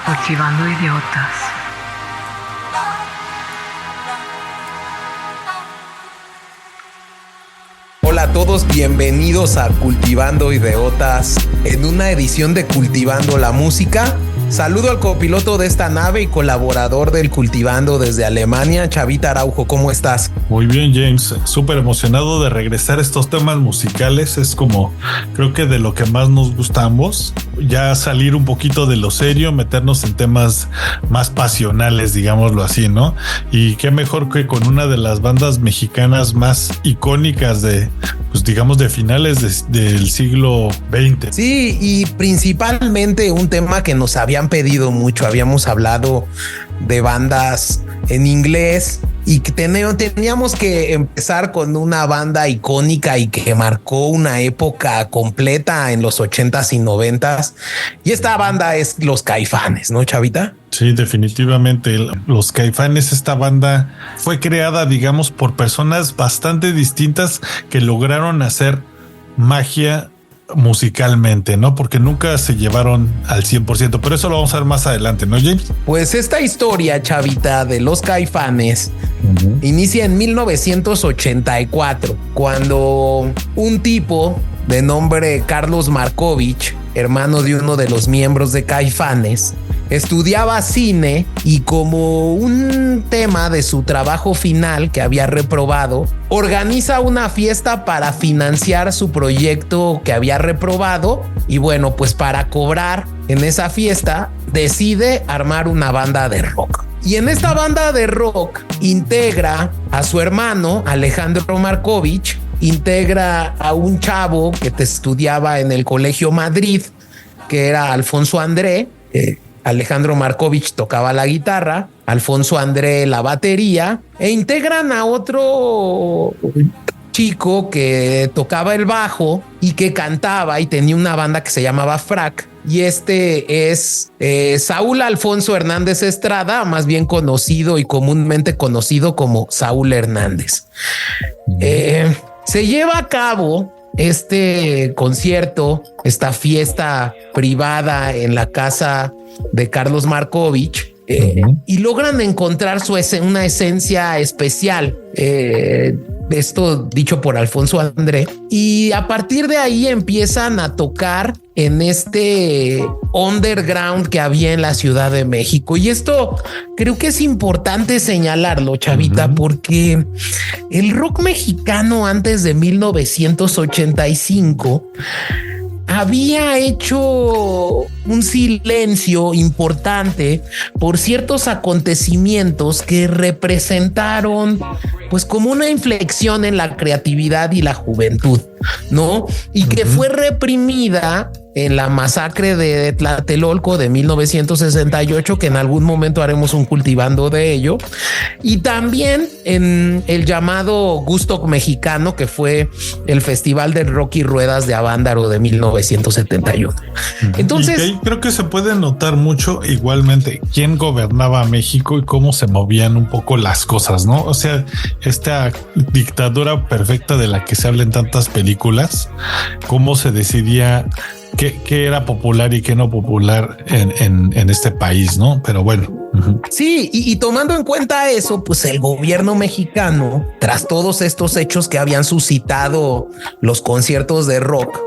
Cultivando idiotas. Hola a todos, bienvenidos a Cultivando Idiotas, en una edición de Cultivando la Música. Saludo al copiloto de esta nave y colaborador del Cultivando desde Alemania, Chavita Araujo, ¿cómo estás? Muy bien, James, súper emocionado de regresar a estos temas musicales. Es como, creo que de lo que más nos gusta a ambos, ya salir un poquito de lo serio, meternos en temas más pasionales, digámoslo así, ¿no? Y qué mejor que con una de las bandas mexicanas más icónicas de, pues digamos, de finales del siglo XX. Sí, y principalmente un tema que nos habían pedido mucho. Habíamos hablado de bandas en inglés y que teníamos que empezar con una banda icónica y que marcó una época completa en los 80s y 90s. Y esta banda es Los Caifanes, ¿no, Chavita? Sí, definitivamente. Los Caifanes, esta banda fue creada, digamos, por personas bastante distintas que lograron hacer magia musicalmente, ¿no? Porque nunca se llevaron al 100%, pero eso lo vamos a ver más adelante, ¿no, James? Pues esta historia, Chavita, de Los Caifanes inicia en 1984, cuando un tipo de nombre Carlos Markovich, hermano de uno de los miembros de Caifanes, estudiaba cine y como un tema de su trabajo final que había reprobado, organiza una fiesta para financiar su proyecto que había reprobado y bueno, pues para cobrar en esa fiesta decide armar una banda de rock. Y en esta banda de rock integra a su hermano Alejandro Markovich, integra a un chavo que estudiaba en el Colegio Madrid, que era Alfonso André. Alejandro Markovich tocaba la guitarra, Alfonso André la batería, e integran a otro chico que tocaba el bajo y que cantaba y tenía una banda que se llamaba Frac. Y este es Saúl Alfonso Hernández Estrada, más bien conocido y comúnmente conocido como Saúl Hernández. Se lleva a cabo este concierto, esta fiesta privada en la casa de Carlos Markovich, y logran encontrar una esencia especial. Esto dicho por Alfonso André, y a partir de ahí empiezan a tocar en este underground que había en la Ciudad de México. Y esto creo que es importante señalarlo, Chavita, porque el rock mexicano antes de 1985 había hecho un silencio importante por ciertos acontecimientos que representaron pues como una inflexión en la creatividad y la juventud, ¿no? Y que fue reprimida en la masacre de Tlatelolco de 1968, que en algún momento haremos un cultivando de ello, y también en el llamado Gustock mexicano, que fue el Festival del Rock y Ruedas de Avándaro de 1971. Entonces, y creo que se puede notar mucho igualmente quién gobernaba México y cómo se movían un poco las cosas, ¿no? O sea, esta dictadura perfecta de la que se habla en tantas películas, cómo se decidía qué era popular y qué no popular en este país, ¿no? Pero bueno. Sí, y tomando en cuenta eso, pues el gobierno mexicano, tras todos estos hechos que habían suscitado los conciertos de rock,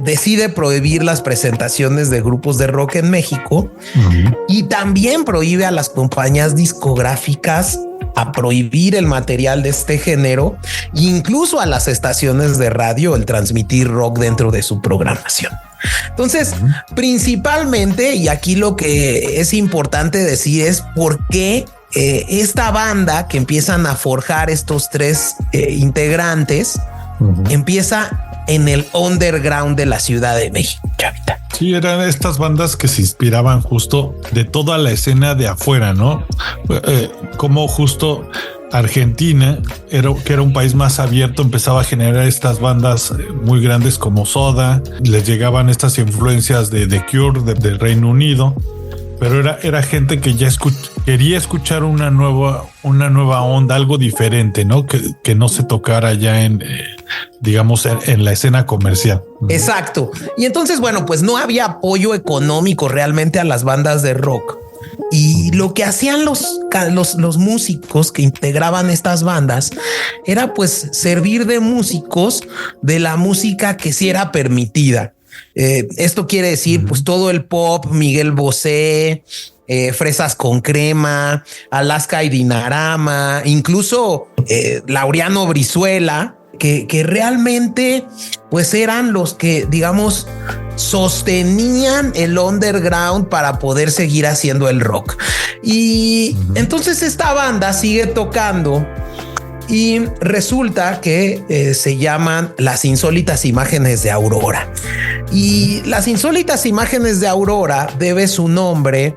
decide prohibir las presentaciones de grupos de rock en México y también prohíbe a las compañías discográficas a prohibir el material de este género, incluso a las estaciones de radio el transmitir rock dentro de su programación. Entonces, principalmente, y aquí lo que es importante decir es por qué esta banda que empiezan a forjar estos tres integrantes empieza en el underground de la Ciudad de México, Chavita. Sí, eran estas bandas que se inspiraban justo de toda la escena de afuera, ¿no? Como justo Argentina, que era un país más abierto, empezaba a generar estas bandas muy grandes como Soda, les llegaban estas influencias de The Cure, del Reino Unido, pero era gente que ya quería escuchar una nueva onda, algo diferente, ¿no? Que no se tocara ya digamos, en la escena comercial. Exacto. Y entonces, bueno, pues no había apoyo económico realmente a las bandas de rock. Y lo que hacían los músicos que integraban estas bandas era pues servir de músicos de la música que sí era permitida. Esto quiere decir pues todo el pop, Miguel Bosé, Fresas con Crema, Alaska y Dinarama, incluso Laureano Brizuela, que realmente pues eran los que, digamos, sostenían el underground para poder seguir haciendo el rock. Y entonces esta banda sigue tocando y resulta que se llaman Las Insólitas Imágenes de Aurora. Y Las Insólitas Imágenes de Aurora debe su nombre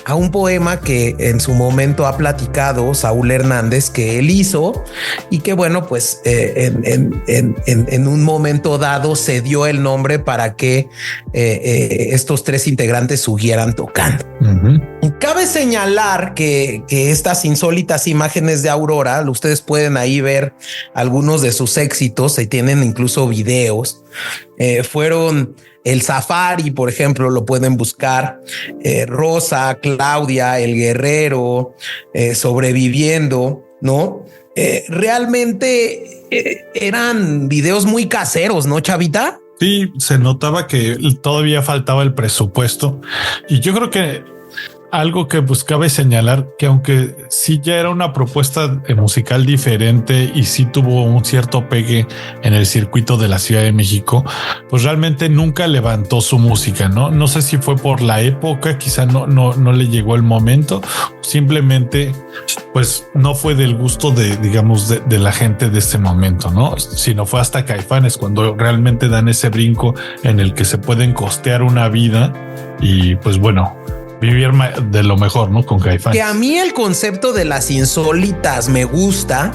a un poema que en su momento ha platicado Saúl Hernández, que él hizo y que, bueno, pues en un momento dado se dio el nombre para que estos tres integrantes siguieran tocando. Cabe señalar que estas Insólitas Imágenes de Aurora, ustedes pueden ahí ver algunos de sus éxitos, y tienen incluso videos. Fueron El Safari, por ejemplo, lo pueden buscar. Rosa, Claudia, El Guerrero, Sobreviviendo, ¿no? Realmente eran videos muy caseros, ¿no, Chavita? Sí, se notaba que todavía faltaba el presupuesto. Y yo creo que algo que buscaba señalar, que aunque sí ya era una propuesta musical diferente y sí tuvo un cierto pegue en el circuito de la Ciudad de México, pues realmente nunca levantó su música, ¿no? No sé si fue por la época, quizá no le llegó el momento, simplemente pues no fue del gusto de la gente de ese momento, ¿no? Sino fue hasta Caifanes cuando realmente dan ese brinco en el que se pueden costear una vida y pues bueno, vivir de lo mejor, ¿no? Con Caifanes. Que a mí el concepto de Las Insólitas me gusta.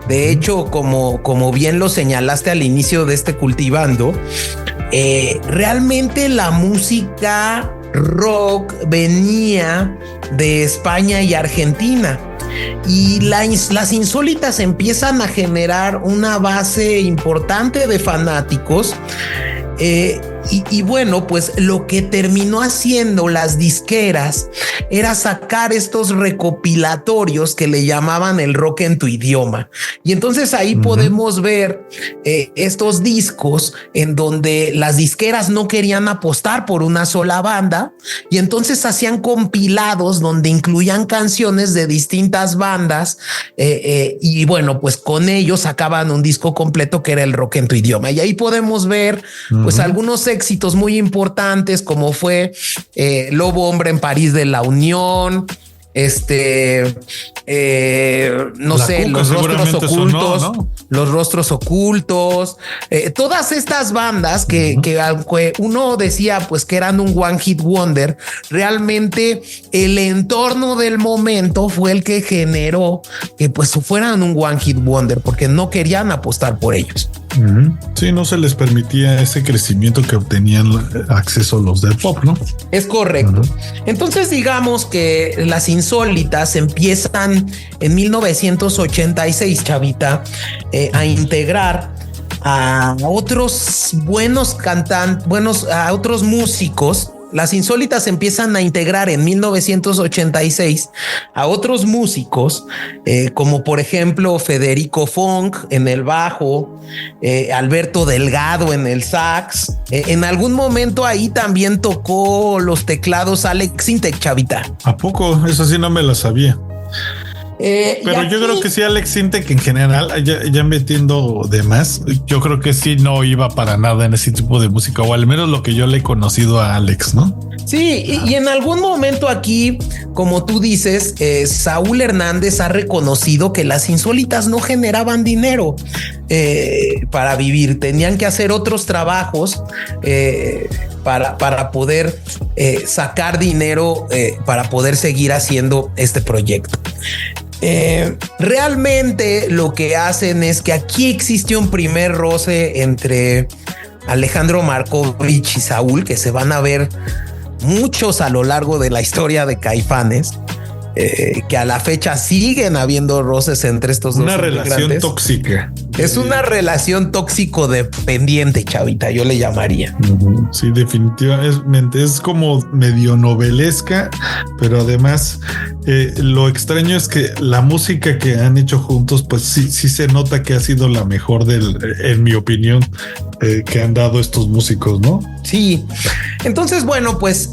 De hecho, como bien lo señalaste al inicio de este Cultivando, realmente la música rock venía de España y Argentina. Y las Insólitas empiezan a generar una base importante de fanáticos. Y bueno, pues lo que terminó haciendo las disqueras era sacar estos recopilatorios que le llamaban el rock en tu idioma. Y entonces ahí podemos ver estos discos en donde las disqueras no querían apostar por una sola banda y entonces hacían compilados donde incluían canciones de distintas bandas y bueno, pues con ellos sacaban un disco completo que era el rock en tu idioma. Y ahí podemos ver pues algunos éxitos muy importantes como fue Lobo Hombre en París de la Unión, Los Rostros Ocultos, sonó, ¿no? Los Rostros Ocultos, todas estas bandas que aunque uno decía pues que eran un one hit wonder, realmente el entorno del momento fue el que generó que pues fueran un one hit wonder porque no querían apostar por ellos. Sí, no se les permitía ese crecimiento que obtenían acceso los del pop, ¿no? Es correcto. Entonces digamos que Las Insólitas empiezan en 1986, Chavita, a integrar a otros buenos cantantes, a otros músicos. Las Insólitas empiezan a integrar en 1986 a otros músicos, como por ejemplo Federico Funk en el bajo, Alberto Delgado en el sax. En algún momento ahí también tocó los teclados Alex Intec, Chavita. ¿A poco? Eso sí no me lo sabía. Pero yo creo que sí, Alex Intec en general, ya metiendo de más, yo creo que sí no iba para nada en ese tipo de música, o al menos lo que yo le he conocido a Alex, ¿no? Sí, y en algún momento aquí, como tú dices, Saúl Hernández ha reconocido que Las Insólitas no generaban dinero para vivir, tenían que hacer otros trabajos para poder sacar dinero para poder seguir haciendo este proyecto. Realmente lo que hacen es que aquí existe un primer roce entre Alejandro Markovich y Saúl, que se van a ver muchos a lo largo de la historia de Caifanes, que a la fecha siguen habiendo roces entre estos dos. Una relación tóxica. Es una relación tóxico dependiente, chavita, yo le llamaría. Sí, definitivamente es como medio novelesca, pero además lo extraño es que la música que han hecho juntos, pues sí se nota que ha sido la mejor en mi opinión, que han dado estos músicos, ¿no? Sí. Entonces, bueno, pues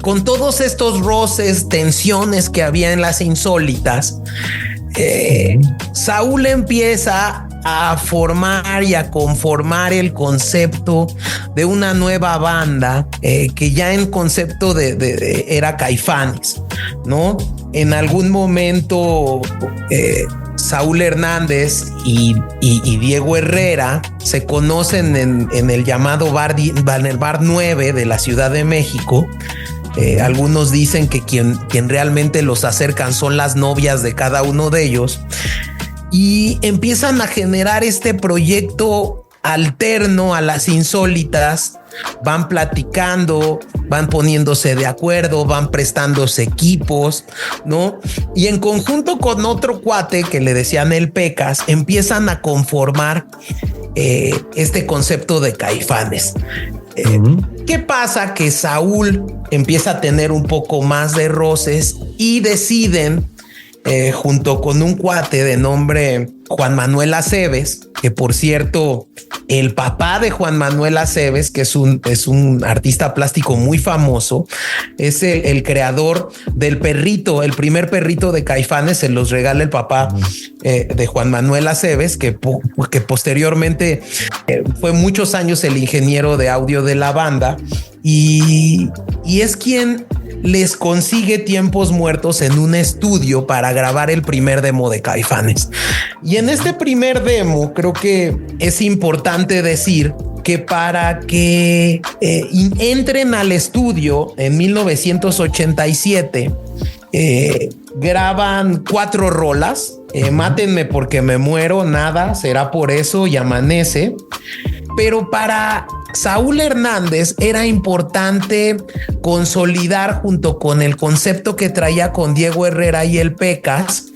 con todos estos roces, tensiones que había en las Insólitas, Saúl empieza a formar y a conformar el concepto de una nueva banda que ya en concepto era Caifanes, ¿no? En algún momento Saúl Hernández y Diego Herrera se conocen en el llamado bar 9 de la Ciudad de México. Algunos dicen que quien realmente los acercan son las novias de cada uno de ellos y empiezan a generar este proyecto alterno a las Insólitas. Van platicando, van poniéndose de acuerdo, van prestándose equipos, ¿no? Y en conjunto con otro cuate que le decían el Pecas, empiezan a conformar este concepto de Caifanes. ¿Qué pasa? Que Saúl empieza a tener un poco más de roces y deciden, junto con un cuate de nombre Juan Manuel Aceves, que por cierto, el papá de Juan Manuel Aceves, que es un artista plástico muy famoso, es el creador del perrito, el primer perrito de Caifanes, se los regala el papá de Juan Manuel Aceves, que posteriormente fue muchos años el ingeniero de audio de la banda y es quien les consigue Tiempos Muertos en un estudio para grabar el primer demo de Caifanes. Y en este primer demo creo que es importante decir que para que entren al estudio en 1987 graban 4 rolas. Mátenme porque me muero, nada, será por eso y amanece. Pero para Saúl Hernández era importante consolidar, junto con el concepto que traía con Diego Herrera y el Pecas,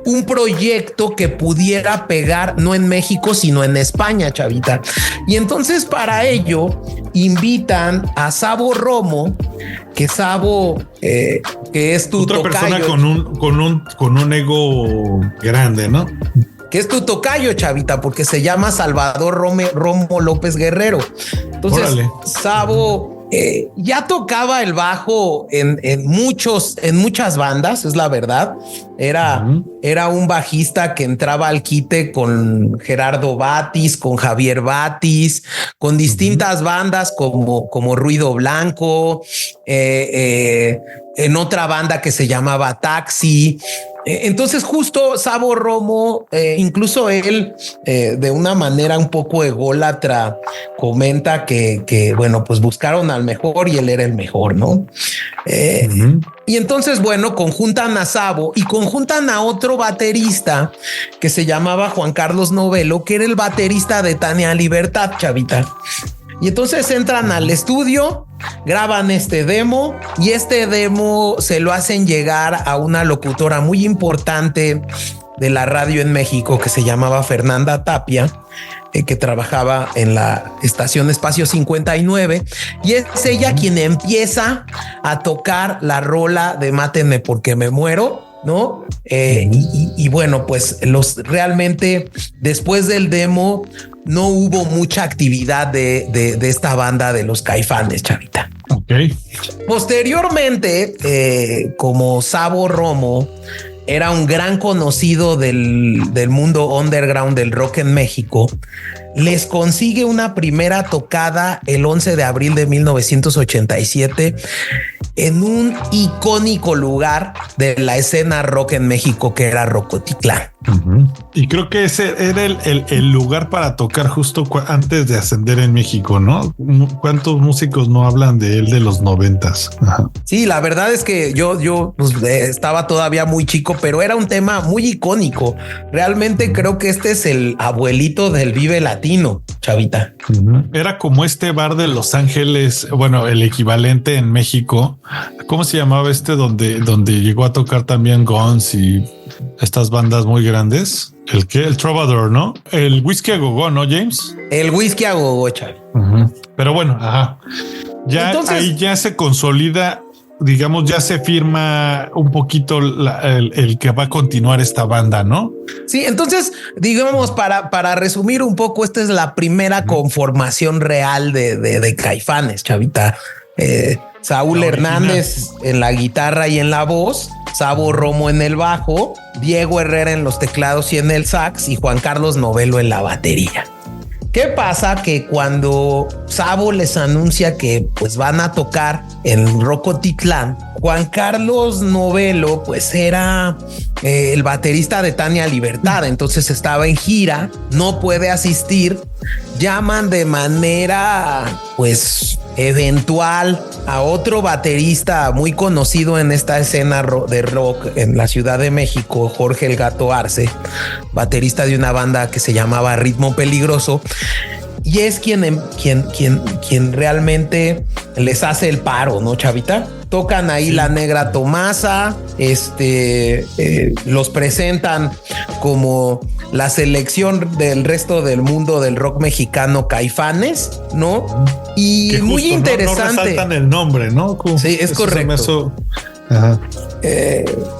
un proyecto que pudiera pegar no en México sino en España, chavita. Y entonces para ello invitan a Sabo Romo, que Sabo que es tu otra tocayo, persona con un ego grande, ¿no? Que es tu tocayo, chavita, porque se llama Salvador Romo López Guerrero. Entonces, órale. Sabo ya tocaba el bajo en muchas bandas, es la verdad. Era un bajista que entraba al quite con Gerardo Batis, con Javier Batis, con distintas bandas como Ruido Blanco, en otra banda que se llamaba Taxi. Entonces justo Sabo Romo, incluso él de una manera un poco ególatra comenta que bueno, pues buscaron al mejor y él era el mejor, ¿no? Y entonces, bueno, conjuntan a Sabo y conjuntan a otro baterista que se llamaba Juan Carlos Novelo, que era el baterista de Tania Libertad, chavita. Y entonces entran al estudio, graban este demo y este demo se lo hacen llegar a una locutora muy importante de la radio en México que se llamaba Fernanda Tapia, que trabajaba en la estación Espacio 59, y es ella quien empieza a tocar la rola de Mátenme porque me muero, ¿no? Y bueno, pues realmente después del demo no hubo mucha actividad de esta banda de los Caifanes, chavita. Okay. Posteriormente, como Sabo Romo era un gran conocido del mundo underground del rock en México, les consigue una primera tocada el 11 de abril de 1987 en un icónico lugar de la escena rock en México, que era Rocotitlán. Y creo que ese era el lugar para tocar justo antes de ascender en México, ¿no? ¿Cuántos músicos no hablan de él de los 90s? Sí, la verdad es que yo pues, estaba todavía muy chico, pero era un tema muy icónico. Realmente creo que este es el abuelito del Vive Latino. latino, chavita. Era como este bar de Los Ángeles, bueno, el equivalente en México. ¿Cómo se llamaba donde llegó a tocar también Guns y estas bandas muy grandes? El Trovador, ¿no? El Whisky a Go-Go, ¿no, James? El Whisky a Go-Go, chavi. Pero bueno, ya entonces, ahí ya se consolida, digamos, ya se firma un poquito el que va a continuar esta banda, ¿no? Sí, entonces, digamos, para resumir un poco, esta es la primera conformación real de Caifanes, chavita. Saúl Hernández en la guitarra y en la voz, Sabo Romo en el bajo, Diego Herrera en los teclados y en el sax, y Juan Carlos Novelo en la batería. ¿Qué pasa? Que cuando Sabo les anuncia que pues van a tocar en Rocotitlán, Juan Carlos Novelo pues era el baterista de Tania Libertad, entonces estaba en gira, no puede asistir, llaman de manera pues eventual a otro baterista muy conocido en esta escena de rock en la Ciudad de México, Jorge El Gato Arce, baterista de una banda que se llamaba Ritmo Peligroso, y es quien realmente les hace el paro, ¿no, chavita? Tocan ahí La Negra Tomasa, los presentan como la selección del resto del mundo del rock mexicano, Caifanes, ¿no? Y que muy interesante. No resaltan el nombre, ¿no? Sí, es correcto.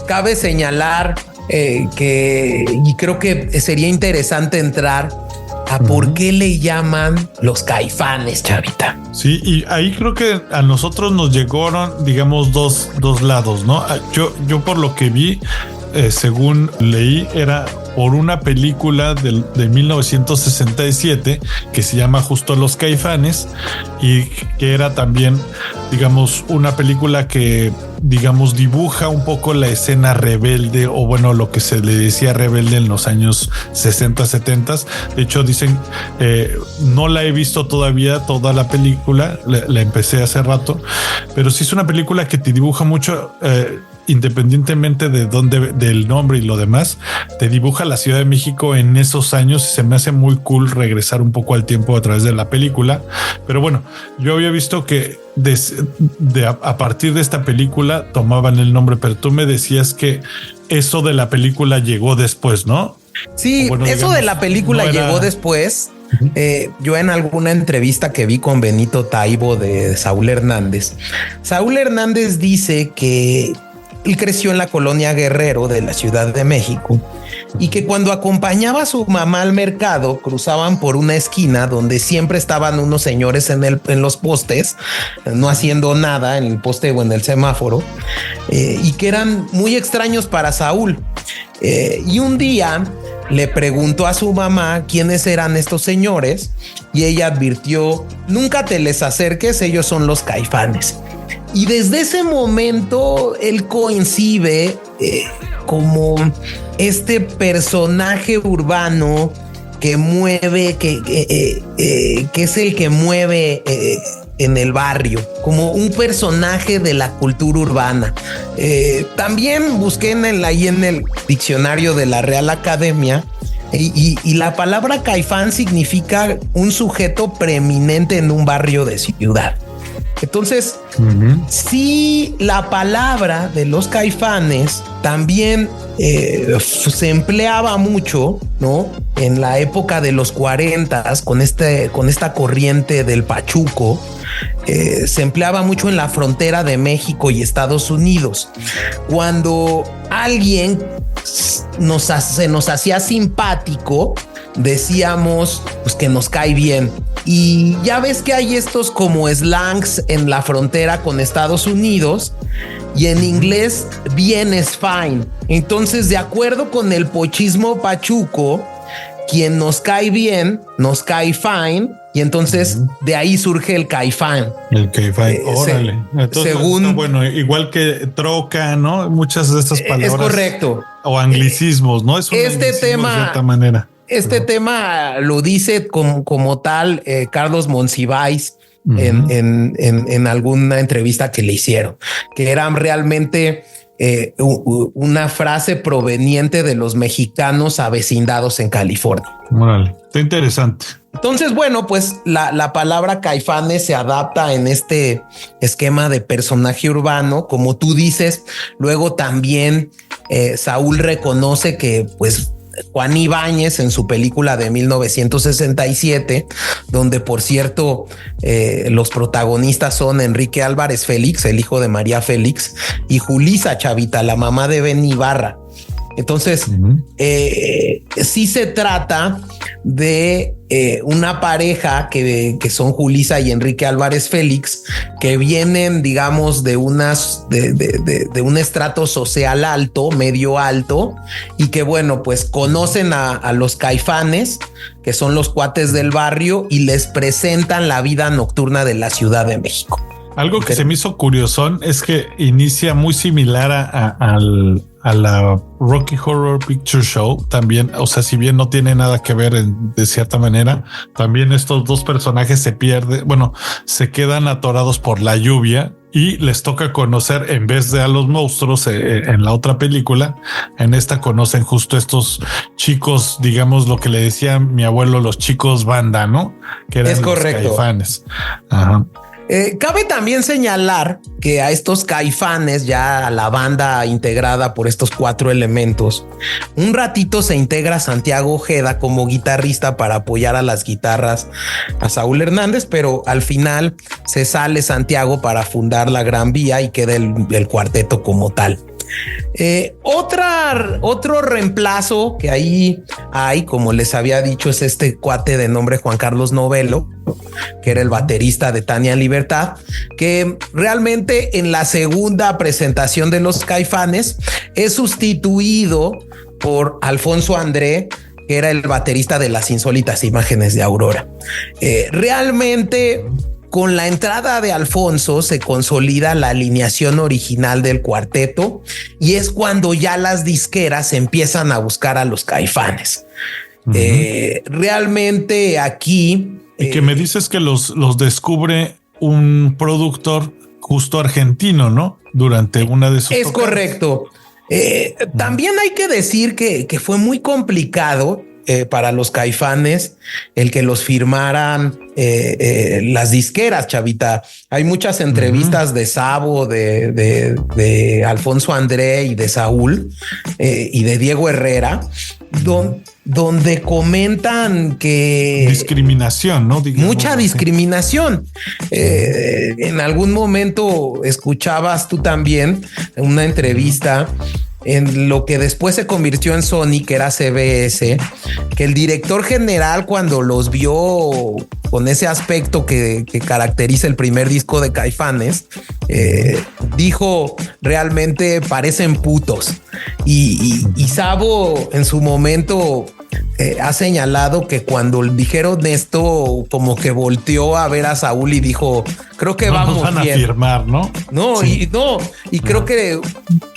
Cabe señalar que, y creo que sería interesante entrar a por qué le llaman los Caifanes, chavita. Sí, y ahí creo que a nosotros nos llegaron, digamos, dos lados, ¿no? Yo por lo que vi, según leí, era por una película de 1967 que se llama justo Los Caifanes, y que era también, digamos, una película que, digamos, dibuja un poco la escena rebelde, o bueno, lo que se le decía rebelde en los años 60, 70. De hecho, dicen, no la he visto todavía toda la película, la empecé hace rato, pero sí es una película que te dibuja mucho, independientemente de del nombre y lo demás, te dibuja la Ciudad de México en esos años, y se me hace muy cool regresar un poco al tiempo a través de la película. Pero bueno, yo había visto que a partir de esta película tomaban el nombre, pero tú me decías que eso de la película llegó después, ¿no? Sí, bueno, eso digamos, de la película llegó después. Yo en alguna entrevista que vi con Benito Taibo de Saúl Hernández dice que él creció en la colonia Guerrero de la Ciudad de México, y que cuando acompañaba a su mamá al mercado cruzaban por una esquina donde siempre estaban unos señores en los postes, no haciendo nada en el poste o en el semáforo, y que eran muy extraños para Saúl. Y un día le preguntó a su mamá quiénes eran estos señores, y ella advirtió: nunca te les acerques, ellos son los Caifanes. Y desde ese momento él coincide como este personaje urbano que mueve, que es el que mueve en el barrio, como un personaje de la cultura urbana. También busqué ahí en el diccionario de la Real Academia, y la palabra Caifán significa un sujeto preeminente en un barrio de ciudad. Entonces, sí, la palabra de los Caifanes también se empleaba mucho, ¿no? En la época de los 40s, con esta corriente del pachuco, se empleaba mucho en la frontera de México y Estados Unidos. Cuando alguien se nos hacía simpático, decíamos pues que nos cae bien. Y ya ves que hay estos como slangs en la frontera con Estados Unidos, y en inglés bien es fine. Entonces, de acuerdo con el pochismo pachuco, quien nos cae bien nos cae fine, y entonces de ahí surge el Caifán. El Caifán, órale. Entonces, según, bueno, igual que troca, ¿no? Muchas de estas palabras. Es correcto. O anglicismos, ¿no? Es un anglicismo de cierta manera. Este tema lo dice como tal Carlos Monsiváis en alguna entrevista que le hicieron, que eran realmente una frase proveniente de los mexicanos avecindados en California. Órale, está interesante. Entonces, bueno, pues la palabra Caifanes se adapta en este esquema de personaje urbano, como tú dices. Luego también Saúl reconoce que pues Juan Ibáñez en su película de 1967, donde por cierto los protagonistas son Enrique Álvarez Félix, el hijo de María Félix, y Julisa Chavita, la mamá de Ben Ibarra. Entonces, sí se trata de una pareja que son Julisa y Enrique Álvarez Félix, que vienen, digamos, de un estrato social alto, medio alto, y que, bueno, pues conocen a los Caifanes, que son los cuates del barrio, y les presentan la vida nocturna de la Ciudad de México. Algo que se me hizo curiosón es que inicia muy similar a la Rocky Horror Picture Show también. O sea, si bien no tiene nada que ver de cierta manera, también estos dos personajes se quedan atorados por la lluvia y les toca conocer, en vez de a los monstruos en la otra película, en esta conocen justo estos chicos, digamos lo que le decía mi abuelo, los chicos banda, ¿no? Que eran los Caifanes. Ajá. Cabe también señalar que a estos Caifanes, ya a la banda integrada por estos 4 elementos, un ratito se integra Santiago Ojeda como guitarrista para apoyar a las guitarras a Saúl Hernández, pero al final se sale Santiago para fundar la Gran Vía y queda el cuarteto como tal. Otro reemplazo que ahí hay, como les había dicho, es este cuate de nombre Juan Carlos Novelo, que era el baterista de Tania Libertad, que realmente en la segunda presentación de los Caifanes es sustituido por Alfonso André, que era el baterista de Las Insólitas Imágenes de Aurora. Realmente, con la entrada de Alfonso se consolida la alineación original del cuarteto y es cuando ya las disqueras empiezan a buscar a los Caifanes. Realmente aquí... Y que me dices que los descubre un productor justo argentino, ¿no? Durante una de sus... Es correcto. También hay que decir que fue muy complicado para los Caifanes el que los firmaran las disqueras, Chavita. Hay muchas entrevistas de Sabo, de Alfonso André y de Saúl y de Diego Herrera, donde comentan que discriminación, ¿no? Digamos, mucha discriminación. En algún momento escuchabas tú también una entrevista en lo que después se convirtió en Sony, que era CBS, que el director general, cuando los vio con ese aspecto que caracteriza el primer disco de Caifanes, dijo, realmente parecen putos. Y Sabo en su momento ha señalado que cuando dijeron esto, como que volteó a ver a Saúl y dijo, creo que vamos van bien. A firmar, ¿no? No, sí. Y creo que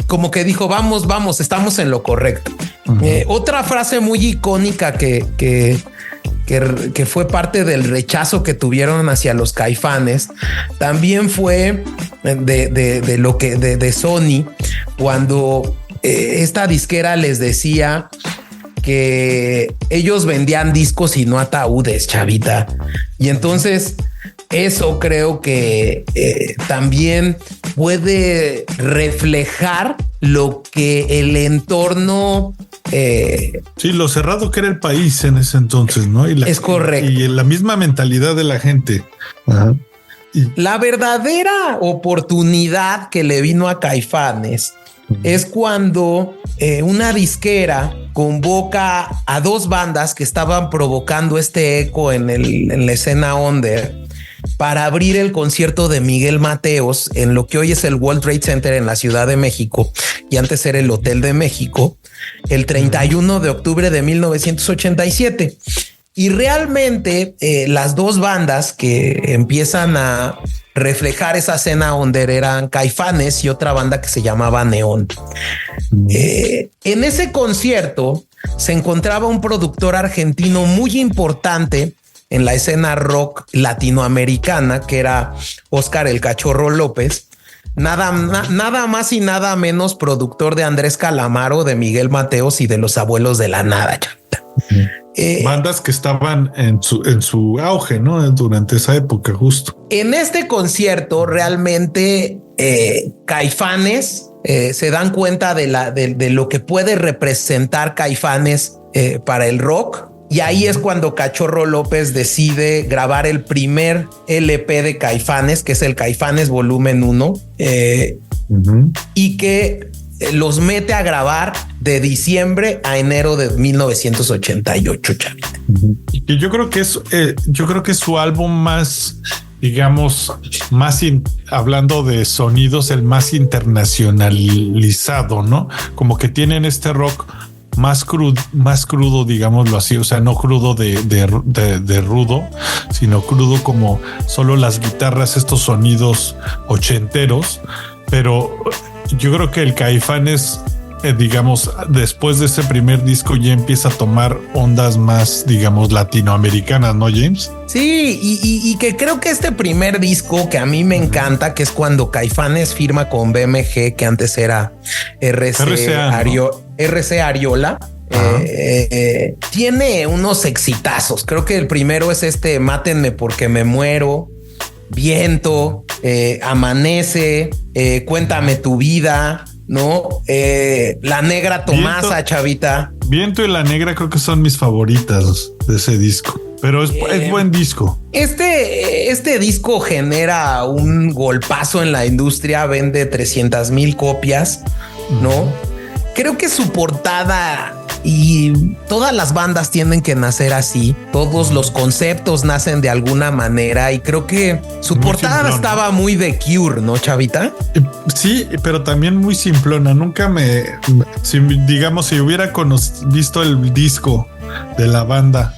como que dijo, vamos, estamos en lo correcto. Otra frase muy icónica que fue parte del rechazo que tuvieron hacia los Caifanes, también fue de Sony, cuando esta disquera les decía que ellos vendían discos y no ataúdes, Chavita. Y entonces eso creo que también puede reflejar lo que el entorno... sí, lo cerrado que era el país en ese entonces, ¿no? Es correcto. Y la misma mentalidad de la gente. La verdadera oportunidad que le vino a Caifanes es cuando una disquera convoca a 2 bandas que estaban provocando este eco en la escena under para abrir el concierto de Miguel Mateos en lo que hoy es el World Trade Center en la Ciudad de México y antes era el Hotel de México, el 31 de octubre de 1987. Y realmente las 2 bandas que empiezan a reflejar esa escena under eran Caifanes y otra banda que se llamaba Neón. En ese concierto se encontraba un productor argentino muy importante en la escena rock latinoamericana, que era Oscar el Cachorro López, nada más y nada menos productor de Andrés Calamaro, de Miguel Mateos y de Los Abuelos de la Nada. Bandas que estaban en su auge, ¿no? Durante esa época, justo. En este concierto, realmente Caifanes se dan cuenta de lo que puede representar Caifanes para el rock. Y ahí es cuando Cachorro López decide grabar el primer LP de Caifanes, que es el Caifanes Volumen 1, y que los mete a grabar de diciembre a enero de 1988, chavita. Y que yo creo que es su álbum más, digamos, hablando de sonidos, el más internacionalizado, ¿no? Como que tienen este rock más crudo, digámoslo así, o sea, no crudo de rudo, sino crudo como solo las guitarras, estos sonidos ochenteros, pero yo creo que el Caifanes, digamos, después de ese primer disco ya empieza a tomar ondas más, digamos, latinoamericanas, ¿no, James? Sí, y que creo que este primer disco que a mí me encanta, que es cuando Caifanes firma con BMG, que antes era RCA Ariola, tiene unos exitazos. Creo que el primero es este Mátenme porque me muero, Viento, Amanece, Cuéntame tu vida, ¿no? La Negra Tomasa, Viento, chavita. Viento y La Negra creo que son mis favoritas de ese disco. Pero es buen disco. Este disco genera un golpazo en la industria, vende 300,000 copias, ¿no? Creo que su portada, y todas las bandas tienen que nacer así, todos los conceptos nacen de alguna manera, y creo que su portada simplona. Estaba muy de Cure, ¿no, chavita? Sí, pero también muy simplona. Nunca si hubiera visto el disco de la banda,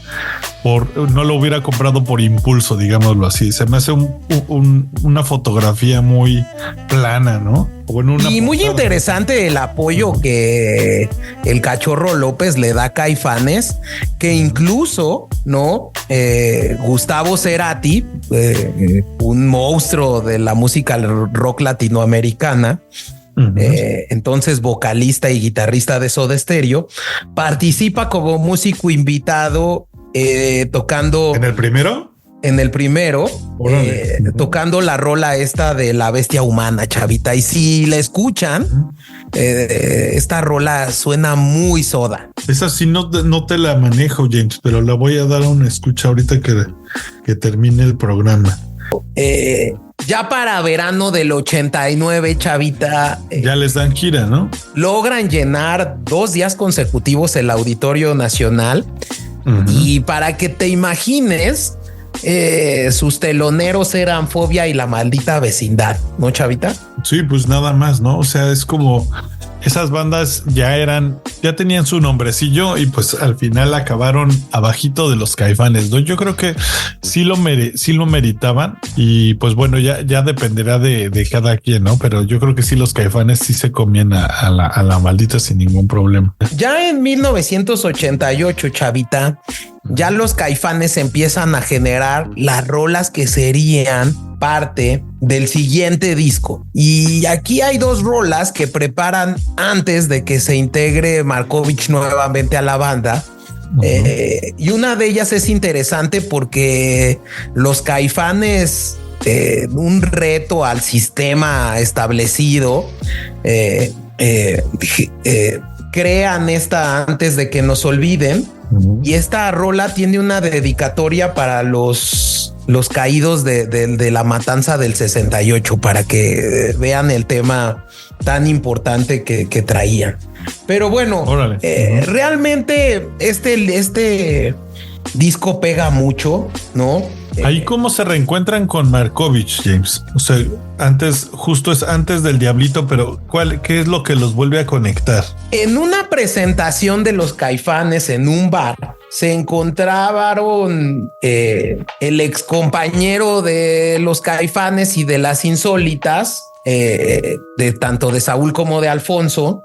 no lo hubiera comprado por impulso, digámoslo así. Se me hace una fotografía muy plana, ¿no? Y muy interesante el apoyo que el Cachorro López le da a Caifanes, que incluso, ¿no? Gustavo Cerati, un monstruo de la música rock latinoamericana, entonces vocalista y guitarrista de Soda Stereo, participa como músico invitado tocando ¿En el primero? Tocando la rola esta de La Bestia Humana, chavita. Y si la escuchan, esta rola suena muy Soda. Esa sí no te la manejo, James, pero la voy a dar a una escucha ahorita que termine el programa. Ya para verano del 89, chavita, ya les dan gira, ¿no? Logran llenar 2 días consecutivos el Auditorio Nacional. Y para que te imagines, sus teloneros eran Fobia y La Maldita Vecindad, ¿no, chavita? Sí, pues nada más, ¿no? O sea, es como esas bandas ya tenían su nombrecillo y pues al final acabaron abajito de los Caifanes, ¿no? Yo creo que sí lo meritaban, y pues bueno, ya dependerá de cada quien, ¿no? Pero yo creo que sí, los Caifanes sí se comían a la Maldita sin ningún problema. Ya en 1988, chavita, ya los Caifanes empiezan a generar las rolas que serían parte del siguiente disco. Y aquí hay 2 rolas que preparan antes de que se integre Markovich nuevamente a la banda. Y una de ellas es interesante porque los Caifanes, un reto al sistema establecido, crean esta Antes de que nos olviden. Y esta rola tiene una dedicatoria para los caídos de la matanza del 68, para que vean el tema tan importante que traían. Pero bueno, realmente este disco pega mucho, ¿no? Ahí cómo se reencuentran con Markovich, James. O sea, justo es antes del Diablito, pero ¿qué es lo que los vuelve a conectar? En una presentación de los Caifanes en un bar, se encontraron el ex compañero de los Caifanes y de las Insólitas, de tanto de Saúl como de Alfonso,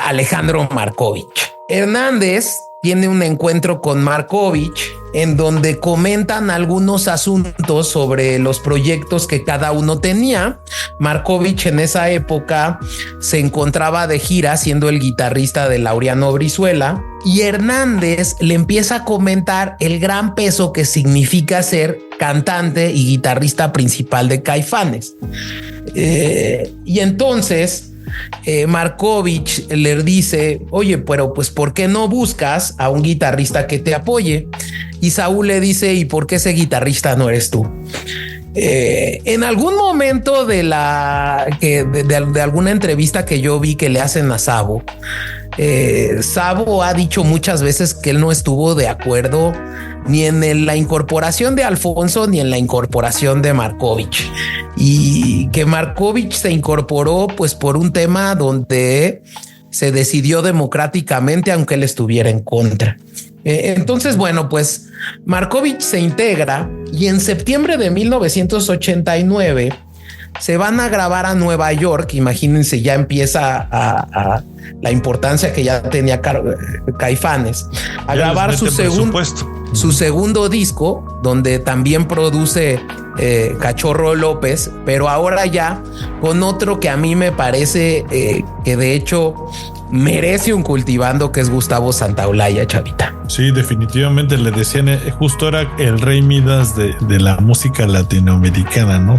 Alejandro Markovich. Hernández tiene un encuentro con Markovich en donde comentan algunos asuntos sobre los proyectos que cada uno tenía. Markovich en esa época se encontraba de gira siendo el guitarrista de Laureano Brizuela, y Hernández le empieza a comentar el gran peso que significa ser cantante y guitarrista principal de Caifanes. Y entonces Markovich le dice, oye, pero pues ¿por qué no buscas a un guitarrista que te apoye? Y Saúl le dice, ¿y por qué ese guitarrista no eres tú? En algún momento de alguna entrevista que yo vi que le hacen a Sabo, Sabo ha dicho muchas veces que él no estuvo de acuerdo ni en la incorporación de Alfonso ni en la incorporación de Markovich, y que Markovich se incorporó pues por un tema donde se decidió democráticamente, aunque él estuviera en contra. Entonces, bueno, pues Markovich se integra y en septiembre de 1989 se van a grabar a Nueva York. Imagínense, ya empieza a la importancia que ya tenía Caifanes, a ya grabar su segundo disco, donde también produce Cachorro López, pero ahora ya con otro que a mí me parece que de hecho merece un cultivando, que es Gustavo Santaolalla, chavita. Sí, definitivamente le decían, justo era el rey Midas de la música latinoamericana, ¿no?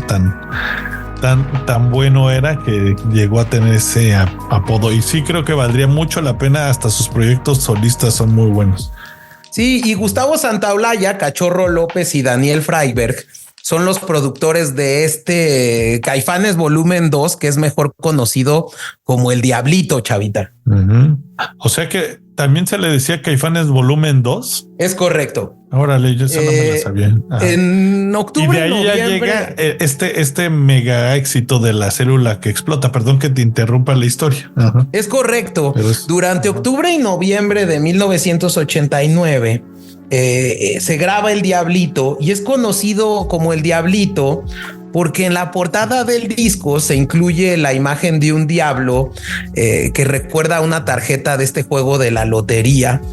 Tan bueno era que llegó a tener ese apodo, y sí creo que valdría mucho la pena, hasta sus proyectos solistas son muy buenos. Sí, y Gustavo Santaolalla, Cachorro López y Daniel Freiberg son los productores de este Caifanes Volumen 2, que es mejor conocido como El Diablito, chavita. O sea que también se le decía Caifanes Volumen 2. Es correcto. Órale, yo eso no me lo sabía. En octubre, y de ahí ya llega este mega éxito de La Célula que Explota. Perdón que te interrumpa la historia. Ajá. Es correcto. Durante octubre y noviembre de 1989 se graba El Diablito, y es conocido como El Diablito porque en la portada del disco se incluye la imagen de un diablo que recuerda una tarjeta de este juego de la lotería,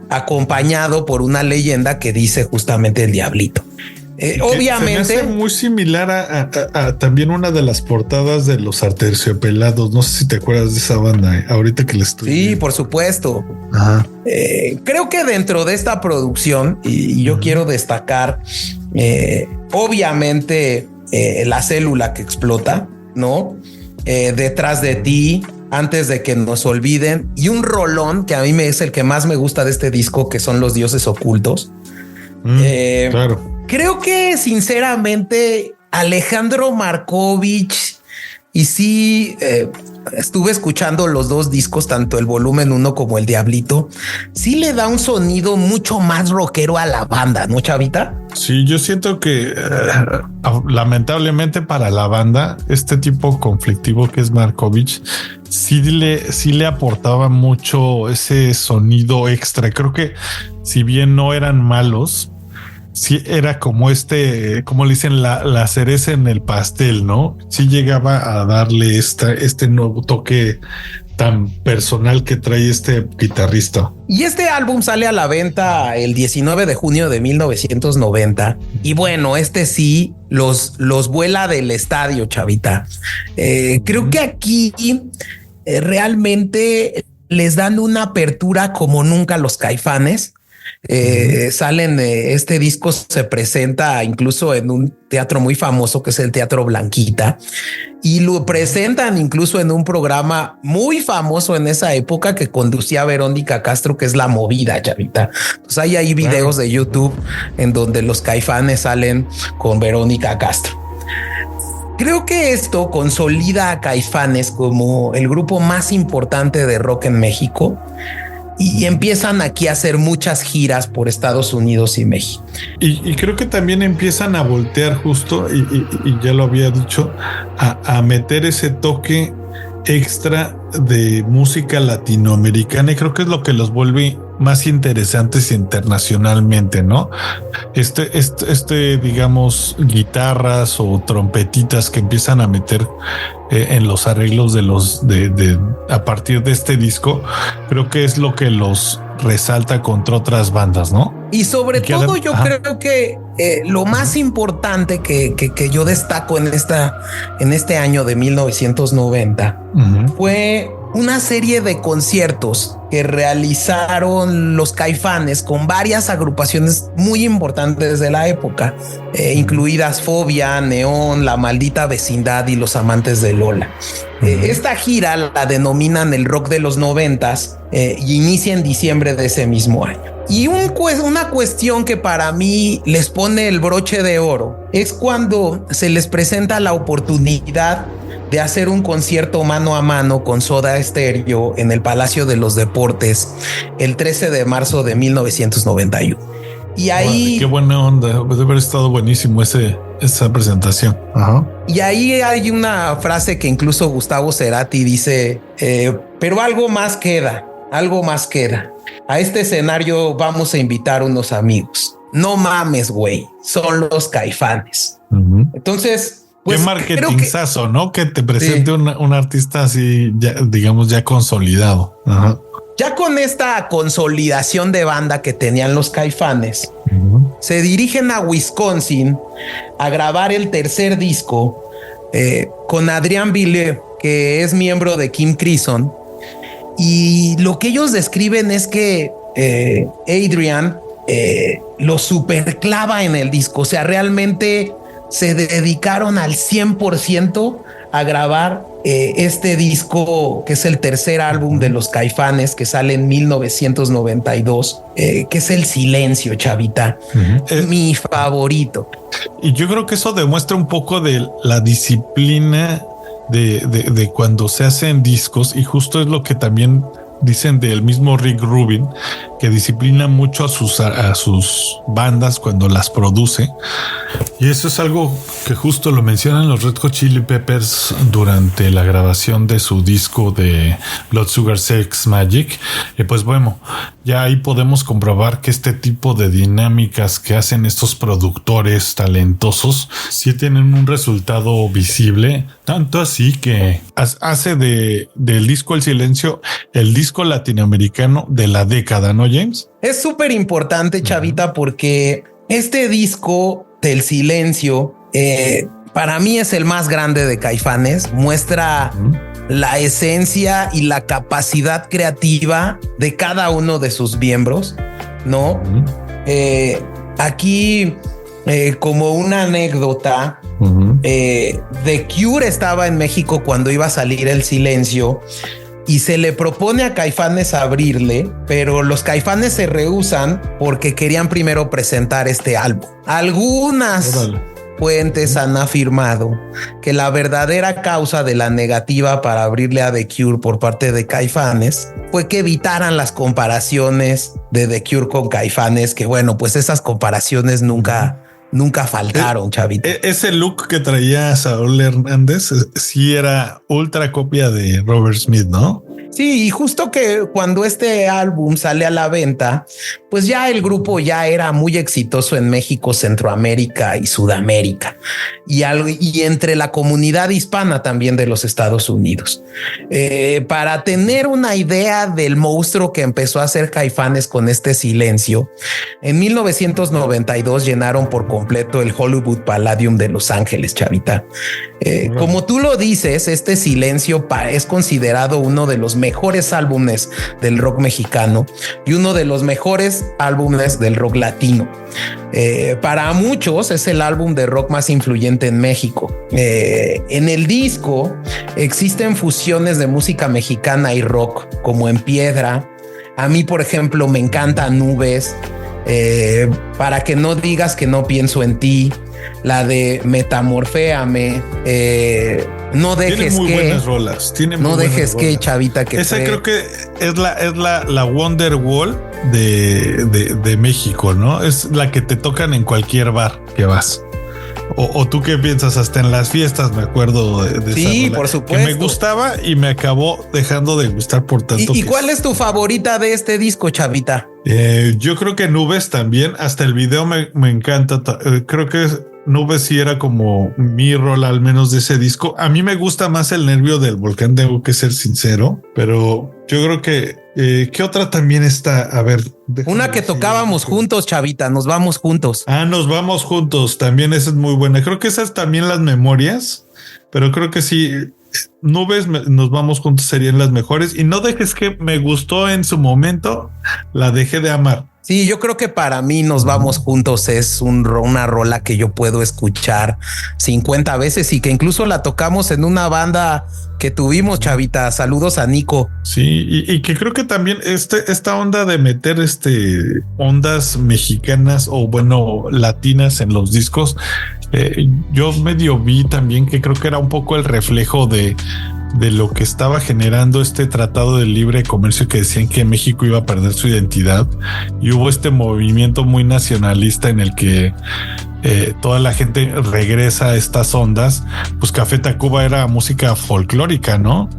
acompañado por una leyenda que dice justamente El Diablito. Obviamente se me hace muy similar a también una de las portadas de Los Aterciopelados. No sé si te acuerdas de esa banda, ahorita que le estoy viendo. Por supuesto. Ajá. Creo que dentro de esta producción, y yo quiero destacar obviamente La Célula que Explota, ¿no? Detrás de ti, Antes de que nos olviden, y un rolón que a mí es el que más me gusta de este disco, que son Los Dioses Ocultos. Claro. Creo que sinceramente Alejandro Markovich, y sí, estuve escuchando los dos discos, tanto el Volumen 1 como El Diablito, sí le da un sonido mucho más rockero a la banda, ¿no, chavita? Sí, yo siento que lamentablemente para la banda, este tipo conflictivo que es Markovich, sí le aportaba mucho ese sonido extra. Creo que si bien no eran malos, sí era como como le dicen, la cereza en el pastel, ¿no? Sí llegaba a darle este nuevo toque tan personal que trae este guitarrista. Y este álbum sale a la venta el 19 de junio de 1990. Y bueno, este sí los vuela del estadio, chavita. Creo que aquí realmente les dan una apertura como nunca los Caifanes. Salen, este disco se presenta incluso en un teatro muy famoso que es el Teatro Blanquita, y lo presentan incluso en un programa muy famoso en esa época que conducía Verónica Castro, que es La Movida, chavita. Entonces hay ahí videos de YouTube en donde los Caifanes salen con Verónica Castro. Creo que esto consolida a Caifanes como el grupo más importante de rock en México, y empiezan aquí a hacer muchas giras por Estados Unidos y México. Y creo que también empiezan a voltear justo, y ya lo había dicho, a meter ese toque extra de música latinoamericana, y creo que es lo que los vuelve más interesantes internacionalmente, ¿no? Digamos, guitarras o trompetitas que empiezan a meter en los arreglos a partir de este disco, creo que es lo que los resalta contra otras bandas, ¿no? Y sobre todo yo creo que lo más importante que yo destaco en este año de 1990 fue una serie de conciertos que realizaron los Caifanes con varias agrupaciones muy importantes de la época, incluidas Fobia, Neón, La Maldita Vecindad y Los Amantes de Lola. Esta gira la denominan el rock de los 90s y inicia en diciembre de ese mismo año. Y una cuestión que para mí les pone el broche de oro es cuando se les presenta la oportunidad de hacer un concierto mano a mano con Soda Stereo en el Palacio de los Deportes el 13 de marzo de 1991. Y ahí... Wow, qué buena onda, debe haber estado buenísimo esa presentación. Ajá. Y ahí hay una frase que incluso Gustavo Cerati dice, pero algo más queda. A este escenario vamos a invitar unos amigos. No mames, güey, son los Caifanes. Entonces... Pues qué marketingazo, ¿no? Que te presente un artista así, ya, digamos, ya consolidado. Ajá. Ya con esta consolidación de banda que tenían los Caifanes, se dirigen a Wisconsin a grabar el tercer disco con Adrián Villeneuve, que es miembro de King Crimson. Y lo que ellos describen es que Adrian lo superclava en el disco. O sea, realmente se dedicaron al 100% a grabar este disco, que es el tercer álbum de los Caifanes, que sale en 1992, que es El Silencio, chavita. Mi favorito. Y yo creo que eso demuestra un poco de la disciplina de cuando se hacen discos, y justo es lo que también dicen del mismo Rick Rubin, que disciplina mucho a sus bandas cuando las produce. Y eso es algo que justo lo mencionan los Red Hot Chili Peppers durante la grabación de su disco de Blood Sugar Sex Magic. Y pues bueno, ya ahí podemos comprobar que este tipo de dinámicas que hacen estos productores talentosos sí tienen un resultado visible, tanto así que hace del disco El Silencio el disco latinoamericano de la década, ¿no, James? Es súper importante, chavita, porque este disco del Silencio para mí es el más grande de Caifanes. Muestra la esencia y la capacidad creativa de cada uno de sus miembros, ¿no? Aquí, como una anécdota, The Cure estaba en México cuando iba a salir El Silencio y se le propone a Caifanes abrirle, pero los Caifanes se rehúsan porque querían primero presentar este álbum. Algunas fuentes han afirmado que la verdadera causa de la negativa para abrirle a The Cure por parte de Caifanes fue que evitaran las comparaciones de The Cure con Caifanes, que bueno, pues esas comparaciones nunca faltaron, chavito. Ese look que traía Saúl Hernández sí era ultra copia de Robert Smith, ¿no? Sí, y justo que cuando este álbum sale a la venta, pues ya el grupo ya era muy exitoso en México, Centroamérica y Sudamérica, y entre la comunidad hispana también de los Estados Unidos. Para tener una idea del monstruo que empezó a hacer Caifanes con este Silencio, en 1992 llenaron por completo el Hollywood Palladium de Los Ángeles, chavita. Como tú lo dices, este Silencio es considerado uno de los mejores álbumes del rock mexicano y uno de los mejores álbumes del rock latino. Para muchos es el álbum de rock más influyente en México. En el disco existen fusiones de música mexicana y rock, como En Piedra. A mí, por ejemplo, me encanta Nubes, Para que no digas que no pienso en ti, la de Metamorféame, No dejes tiene muy que buenas rolas. Tiene no muy dejes buenas que rolas. chavita que esa fue. creo que es la Wonderwall de México, ¿no? Es la que te tocan en cualquier bar que vas. O tú qué piensas, hasta en las fiestas me acuerdo de Sí, esa rola, por supuesto. que me gustaba y me acabó dejando de gustar por tanto. ¿Y cuál es tu favorita de este disco, chavita? Yo creo que Nubes también, hasta el video me encanta. Creo que Nubes sí era como mi rol, al menos de ese disco. A mí me gusta más El Nervio del Volcán, tengo que ser sincero, pero yo creo que ¿qué otra también está? A ver, una que tocábamos juntos, chavita, nos vamos juntos. Ah, nos vamos juntos. También esa es muy buena. Creo que esas también las memorias, pero creo que sí. Nubes, nos vamos juntos serían las mejores. Y no dejes que me gustó en su momento, la dejé de amar. Sí, yo creo que para mí Nos vamos juntos es una rola que yo puedo escuchar 50 veces y que incluso la tocamos en una banda que tuvimos, chavita. Saludos a Nico. Sí, y que creo que también esta onda de meter ondas mexicanas o bueno, latinas en los discos, yo medio vi también que creo que era un poco el reflejo de lo que estaba generando este tratado de libre comercio, que decían que México iba a perder su identidad, y hubo este movimiento muy nacionalista en el que toda la gente regresa a estas ondas. Pues Café Tacuba era música folclórica, ¿no?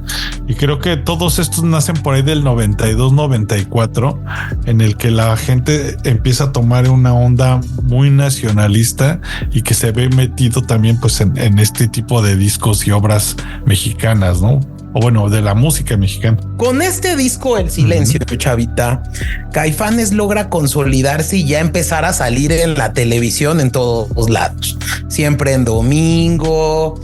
Y creo que todos estos nacen por ahí del 92, 94, en el que la gente empieza a tomar una onda muy nacionalista y que se ve metido también pues en este tipo de discos y obras mexicanas, ¿no? O bueno, de la música mexicana. Con este disco, El Silencio, chavita, Caifanes logra consolidarse y ya empezar a salir en la televisión en todos lados. Siempre en domingo,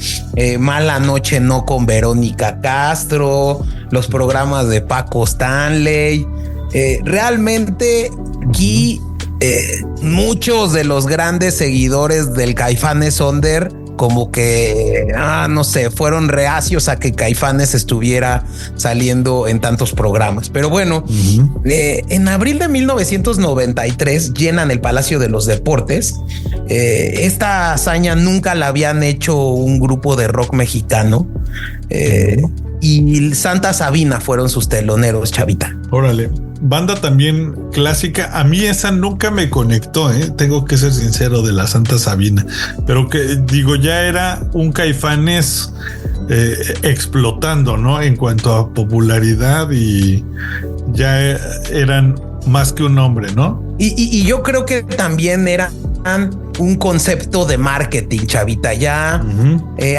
Mala Noche No con Verónica Castro, los programas de Paco Stanley. Realmente aquí muchos de los grandes seguidores del Caifanes Under como que, no sé, fueron reacios a que Caifanes estuviera saliendo en tantos programas. Pero bueno, en abril de 1993 llenan el Palacio de los Deportes. Esta hazaña nunca la habían hecho un grupo de rock mexicano. Y Santa Sabina fueron sus teloneros, chavita. Órale. Banda también clásica. A mí esa nunca me conectó, tengo que ser sincero, de la Santa Sabina. Pero que digo, ya era un Caifanes explotando, ¿no? En cuanto a popularidad, y ya eran más que un nombre, ¿no? Y yo creo que también era un concepto de marketing, chavita. Ya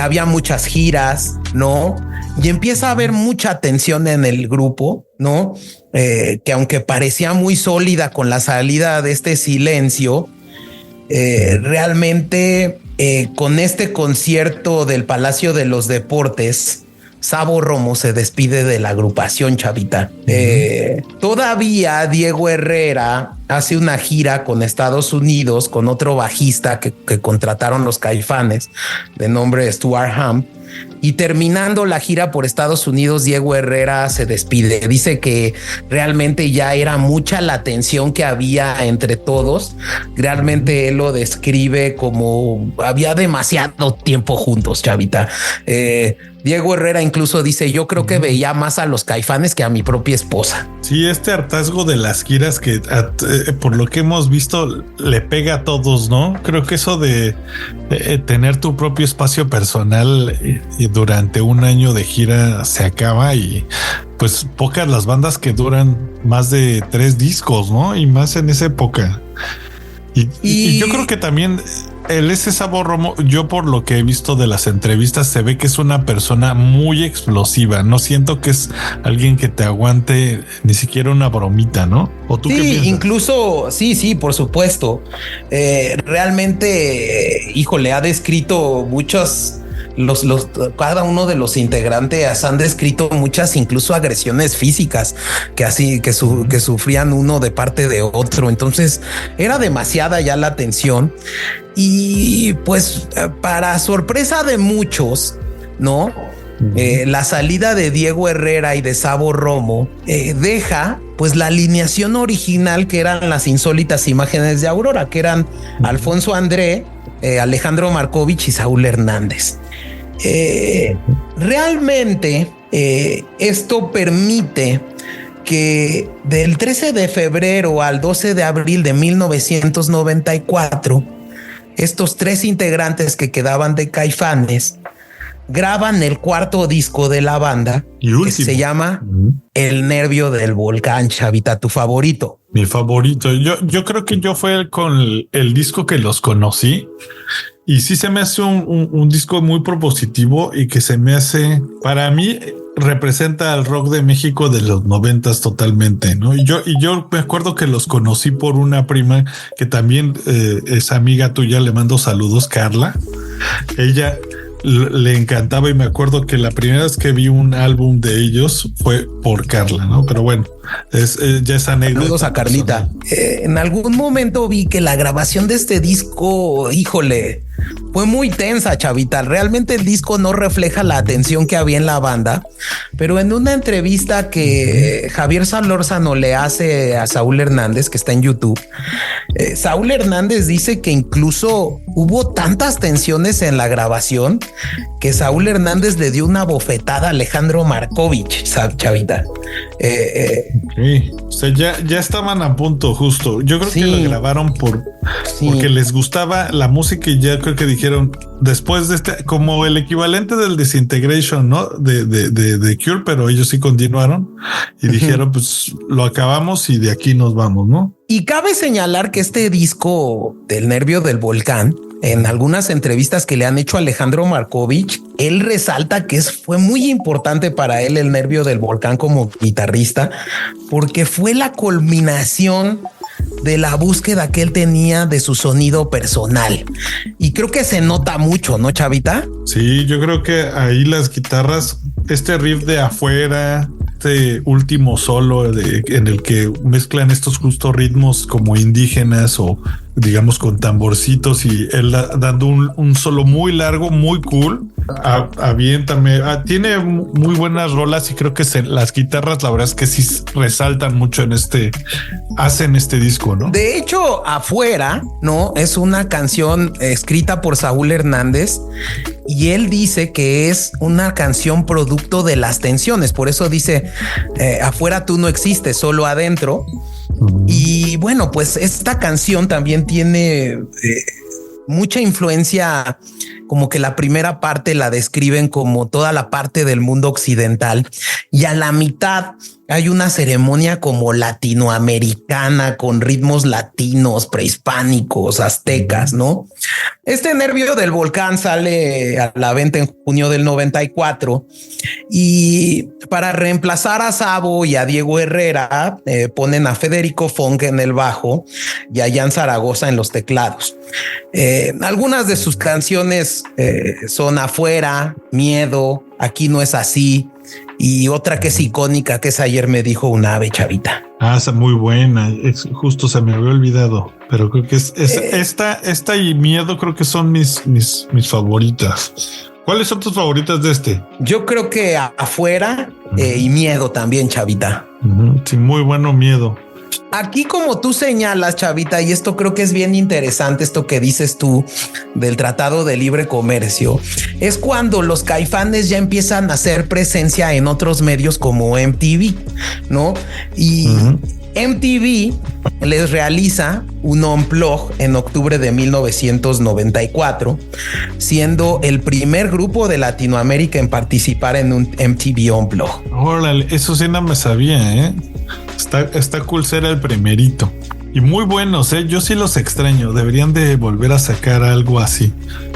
había muchas giras, ¿no? Y empieza a haber mucha atención en el grupo, ¿no? Que aunque parecía muy sólida con la salida de este Silencio, realmente con este concierto del Palacio de los Deportes, Sabo Romo se despide de la agrupación, chavita. Todavía Diego Herrera hace una gira con Estados Unidos con otro bajista que contrataron los Caifanes de nombre Stuart Ham. Y terminando la gira por Estados Unidos, Diego Herrera se despide. Dice que realmente ya era mucha la tensión que había entre todos. Realmente él lo describe como había demasiado tiempo juntos, chavita. Diego Herrera incluso dice: yo creo que veía más a los Caifanes que a mi propia esposa. Sí, este hartazgo de las giras que por lo que hemos visto le pega a todos, ¿no? Creo que eso de tener tu propio espacio personal y durante un año de gira se acaba, y pues pocas las bandas que duran más de 3 discos, ¿no? Y más en esa época. Y yo creo que también ese Sabo Romo, yo por lo que he visto de las entrevistas, se ve que es una persona muy explosiva. No siento que es alguien que te aguante ni siquiera una bromita, ¿no? ¿O tú qué piensas? Incluso, sí, por supuesto. Realmente, híjole, ha descrito muchos... cada uno de los integrantes han descrito muchas incluso agresiones físicas que sufrían uno de parte de otro. Entonces era demasiada ya la tensión, y pues para sorpresa de muchos, ¿no? La salida de Diego Herrera y de Sabo Romo deja pues la alineación original, que eran las insólitas imágenes de Aurora, que eran Alfonso André, Alejandro Markovich y Saúl Hernández. Realmente esto permite que del 13 de febrero al 12 de abril de 1994, estos 3 integrantes que quedaban de Caifanes graban el 4º disco de la banda, que se llama El Nervio del Volcán. Chavita, tu favorito. Mi favorito. Yo creo que yo fue con el disco que los conocí. Y sí se me hace un disco muy propositivo y que se me hace, para mí, representa al rock de México de los 90s totalmente, ¿no? Y yo me acuerdo que los conocí por una prima que también es amiga tuya, le mando saludos, Carla. Ella le encantaba y me acuerdo que la primera vez que vi un álbum de ellos fue por Carla, ¿no? Pero bueno, ya es anécdota. Saludos a Carlita. En algún momento vi que la grabación de este disco, híjole, fue muy tensa, chavita. Realmente el disco no refleja la atención que había en la banda, pero en una entrevista que Javier Solórzano le hace a Saúl Hernández, que está en YouTube, Saúl Hernández dice que incluso hubo tantas tensiones en la grabación que Saúl Hernández le dio una bofetada a Alejandro Markovich, chavita. Sí, o sea, ya estaban a punto justo. Yo creo que lo grabaron porque les gustaba la música y ya creo que dijeron después de como el equivalente del Disintegration, ¿no? De Cure, pero ellos sí continuaron y dijeron, pues lo acabamos y de aquí nos vamos, ¿no? Y cabe señalar que este disco del Nervio del Volcán, en algunas entrevistas que le han hecho a Alejandro Markovich, él resalta que fue muy importante para él el Nervio del Volcán como guitarrista, porque fue la culminación de la búsqueda que él tenía de su sonido personal. Y creo que se nota mucho, ¿no, chavita? Sí, yo creo que ahí las guitarras, este riff de Afuera, este último solo en el que mezclan estos justos ritmos como indígenas o digamos con tamborcitos y él dando un solo muy largo, muy cool. Aviéntame. Tiene muy buenas rolas y creo que las guitarras, la verdad es que sí resaltan mucho hacen este disco, ¿no? De hecho, Afuera, ¿no? Es una canción escrita por Saúl Hernández y él dice que es una canción producto de las tensiones. Por eso dice, afuera tú no existes, solo adentro. Y bueno, pues esta canción también tiene mucha influencia, como que la primera parte la describen como toda la parte del mundo occidental y a la mitad hay una ceremonia como latinoamericana con ritmos latinos, prehispánicos, aztecas, ¿no? Este Nervio del Volcán sale a la venta en junio del 94 y para reemplazar a Sabo y a Diego Herrera ponen a Federico Funk en el bajo y a Jan Zaragoza en los teclados. Algunas de sus canciones son Afuera, Miedo, Aquí no es así y otra que es icónica que es Ayer me dijo un ave, chavita. Esa muy buena. Justo se me había olvidado, pero creo que esta y Miedo creo que son mis favoritas. ¿Cuáles son tus favoritas de este? Yo creo que Afuera y Miedo también, chavita. Sí, muy bueno Miedo. Aquí, como tú señalas, chavita, y esto creo que es bien interesante, esto que dices tú del Tratado de Libre Comercio, es cuando los Caifanes ya empiezan a hacer presencia en otros medios como MTV, ¿no? Y MTV les realiza un unplug en octubre de 1994, siendo el primer grupo de Latinoamérica en participar en un MTV Unplug. Órale, eso sí no me sabía, ¿eh? Está cool ser el primerito. Y muy buenos, ¿eh? Yo sí los extraño. Deberían de volver a sacar algo así.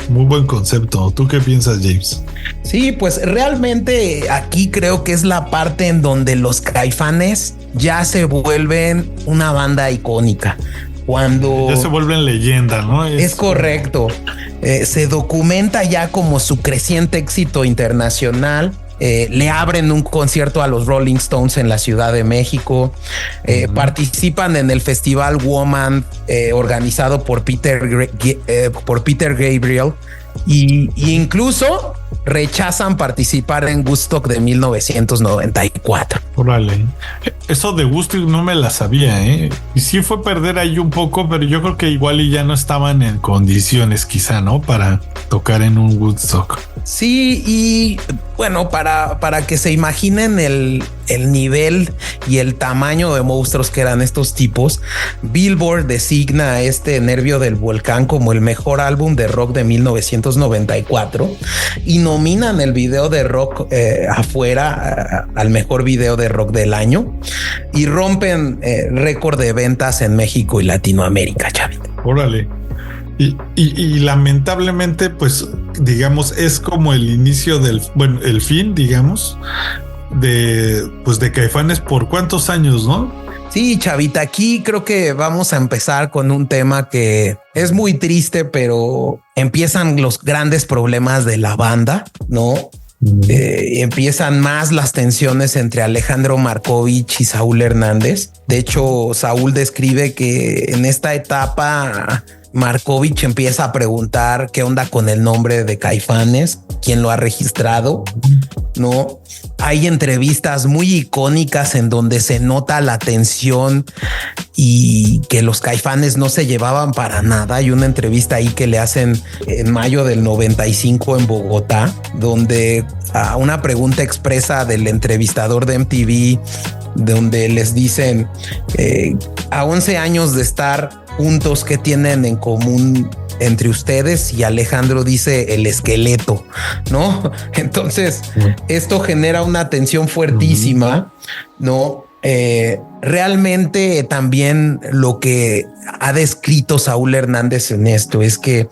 Muy buen concepto. ¿Tú qué piensas, James? Sí, pues realmente aquí creo que es la parte en donde los Caifanes ya se vuelven una banda icónica. Cuando ya se vuelven leyenda, ¿no? Es correcto. Se documenta ya como su creciente éxito internacional. Le abren un concierto a los Rolling Stones en la Ciudad de México. Participan en el Festival Woman organizado por Peter Gabriel y incluso rechazan participar en Woodstock de 1994. Órale, eso de Woodstock no me la sabía, ¿eh? Y sí fue perder ahí un poco, pero yo creo que igual y ya no estaban en condiciones quizá, ¿no? Para tocar en un Woodstock. Sí, y bueno, para que se imaginen el nivel y el tamaño de monstruos que eran estos tipos, Billboard designa a este Nervio del Volcán como el mejor álbum de rock de 1994 y nominan el video de rock Afuera al mejor video de rock del año y rompen récord de ventas en México y Latinoamérica, chavita. Órale. Y lamentablemente, pues, digamos, es como el inicio el fin, digamos, de Caifanes por cuántos años, ¿no? Sí, Chavita, aquí creo que vamos a empezar con un tema que es muy triste, pero empiezan los grandes problemas de la banda, ¿no? Empiezan más las tensiones entre Alejandro Markovich y Saúl Hernández. De hecho, Saúl describe que en esta etapa Markovich empieza a preguntar qué onda con el nombre de Caifanes, quién lo ha registrado, ¿no? Hay entrevistas muy icónicas en donde se nota la tensión y que los Caifanes no se llevaban para nada. Hay una entrevista ahí que le hacen en mayo del 95 en Bogotá, donde a una pregunta expresa del entrevistador de MTV, donde les dicen a 11 años de estar juntos, ¿qué tienen en común entre ustedes? Y Alejandro dice el esqueleto, ¿no? Entonces esto genera una tensión fuertísima, ¿no? Realmente también lo que ha descrito Saúl Hernández en esto es que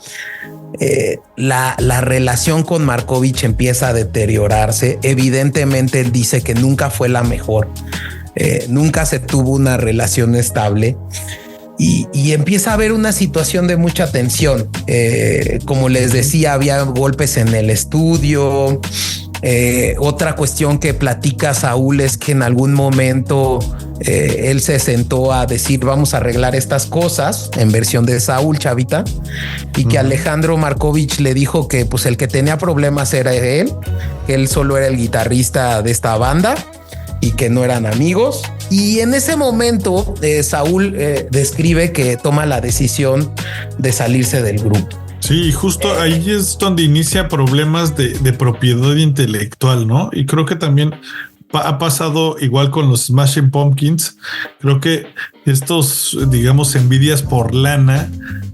la relación con Markovich empieza a deteriorarse. Evidentemente él dice que nunca fue la mejor, nunca se tuvo una relación estable. Y empieza a haber una situación de mucha tensión. Como les decía, había golpes en el estudio. Otra cuestión que platica Saúl es que en algún momento él se sentó a decir vamos a arreglar estas cosas, en versión de Saúl, Chavita, y que Alejandro Markovich le dijo que pues el que tenía problemas era él, que él solo era el guitarrista de esta banda y que no eran amigos. Y en ese momento Saúl describe que toma la decisión de salirse del grupo. Sí, justo ahí es donde inicia problemas de propiedad intelectual, ¿no? Y creo que también ha pasado igual con los Smashing Pumpkins. Creo que estos, digamos, envidias por lana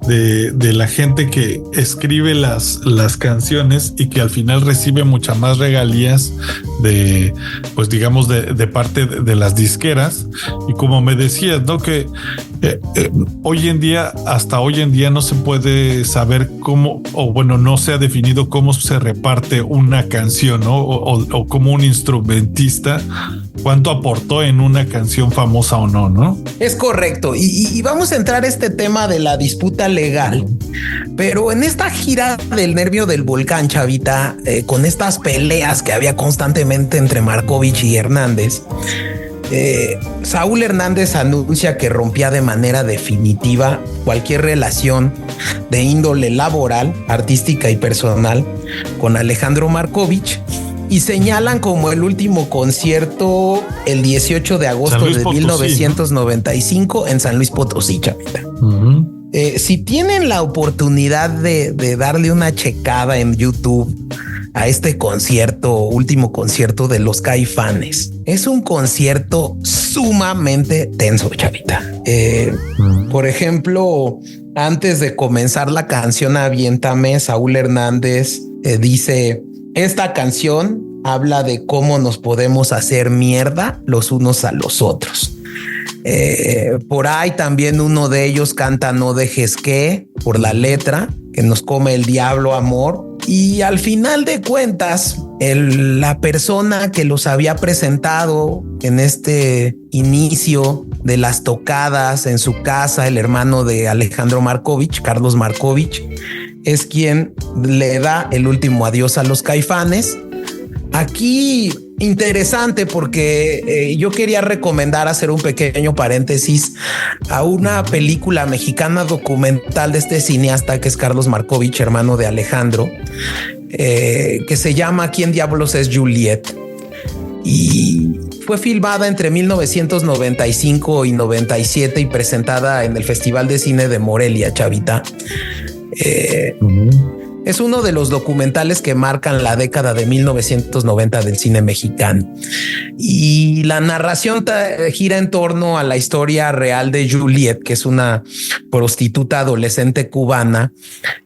de la gente que escribe las canciones y que al final recibe muchas más regalías de, pues digamos, de parte de las disqueras. Y como me decías, ¿no? Que hasta hoy en día no se puede saber cómo, o bueno, no se ha definido cómo se reparte una canción, ¿no? O como un instrumentista, cuánto aportó en una canción famosa o no, ¿no? Es correcto. Y vamos a entrar a este tema de la disputa legal. Pero en esta gira del nervio del volcán, Chavita, con estas peleas que había constantemente entre Markovich y Hernández, Saúl Hernández anuncia que rompía de manera definitiva cualquier relación de índole laboral, artística y personal con Alejandro Markovich, y señalan como el último concierto el 18 de agosto de Potosí, 1995, ¿no? En San Luis Potosí, Chavita. Si tienen la oportunidad de darle una checada en YouTube a este concierto, último concierto de los Caifanes, es un concierto sumamente tenso, Chavita. Por ejemplo, antes de comenzar la canción Aviéntame, Saúl Hernández dice: esta canción habla de cómo nos podemos hacer mierda los unos a los otros. Por ahí también uno de ellos canta No dejes que, por la letra, que nos come el diablo, amor. Y al final de cuentas, la persona que los había presentado en este inicio de las tocadas en su casa, el hermano de Alejandro Markovich, Carlos Markovich, es quien le da el último adiós a los Caifanes. Aquí interesante porque yo quería recomendar, hacer un pequeño paréntesis, a una película mexicana documental de este cineasta que es Carlos Markovich, hermano de Alejandro, que se llama ¿Quién diablos es Juliet? Y fue filmada entre 1995 y 97 y presentada en el Festival de Cine de Morelia, Chavita. Es uno de los documentales que marcan la década de 1990 del cine mexicano. Y la narración gira en torno a la historia real de Juliet, que es una prostituta adolescente cubana,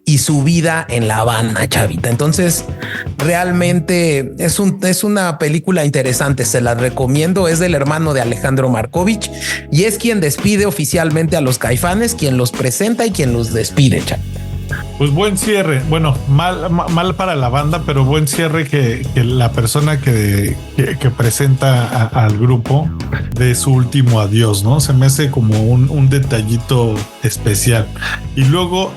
y su vida en La Habana, Chavita. Entonces, realmente es una película interesante. Se la recomiendo. Es del hermano de Alejandro Markovich y es quien despide oficialmente a los Caifanes, quien los presenta y quien los despide, Chavita. Pues buen cierre. Bueno, mal para la banda, pero buen cierre que la persona que presenta al grupo de su último adiós, ¿no? Se me hace como un detallito especial. Y luego,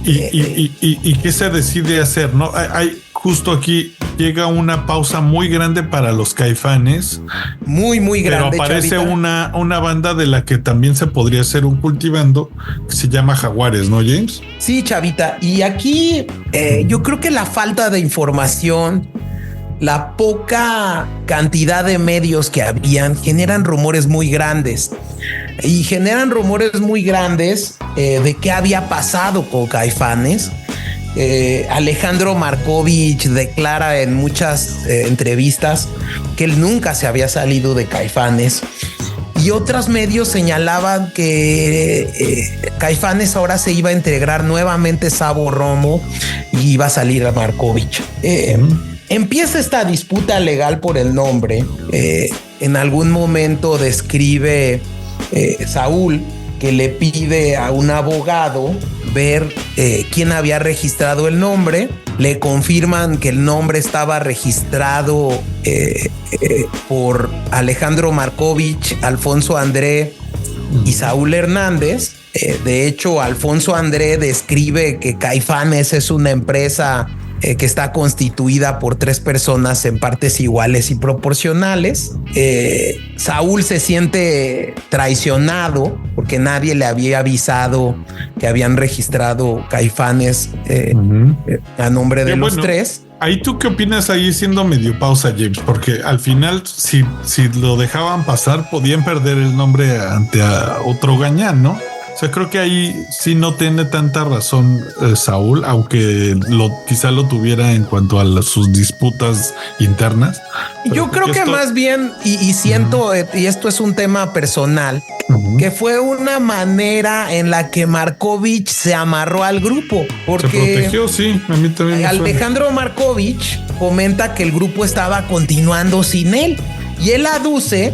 ¿y qué se decide hacer? ¿No? Hay justo aquí llega una pausa muy grande para los Caifanes. Muy grande. Pero aparece Chavita. una banda de la que también se podría hacer un cultivando que se llama Jaguares, ¿no, James? Sí, Chavita. Y aquí yo creo que la falta de información, la poca cantidad de medios que habían, generan rumores muy grandes. Y generan rumores muy grandes de qué había pasado con Caifanes. Alejandro Markovich declara en muchas entrevistas que él nunca se había salido de Caifanes, y otros medios señalaban que Caifanes ahora se iba a integrar nuevamente Sabo Romo y iba a salir a Markovich. Empieza esta disputa legal por el nombre. En algún momento describe Saúl que le pide a un abogado ver quién había registrado el nombre. Le confirman que el nombre estaba registrado por Alejandro Markovich, Alfonso André y Saúl Hernández. De hecho, Alfonso André describe que Caifanes es una empresa que está constituida por 3 personas en partes iguales y proporcionales. Saúl se siente traicionado porque nadie le había avisado que habían registrado Caifanes a nombre de los 3. Ahí tú qué opinas, ahí siendo medio pausa, James, porque al final si lo dejaban pasar podían perder el nombre ante otro gañán, ¿no? O sea, creo que ahí sí no tiene tanta razón Saúl, aunque quizá lo tuviera en cuanto a sus disputas internas. Yo creo que más bien, y siento, y esto es un tema personal, que fue una manera en la que Markovich se amarró al grupo. Porque se protegió, sí, a mí también. Alejandro Markovich comenta que el grupo estaba continuando sin él, y él aduce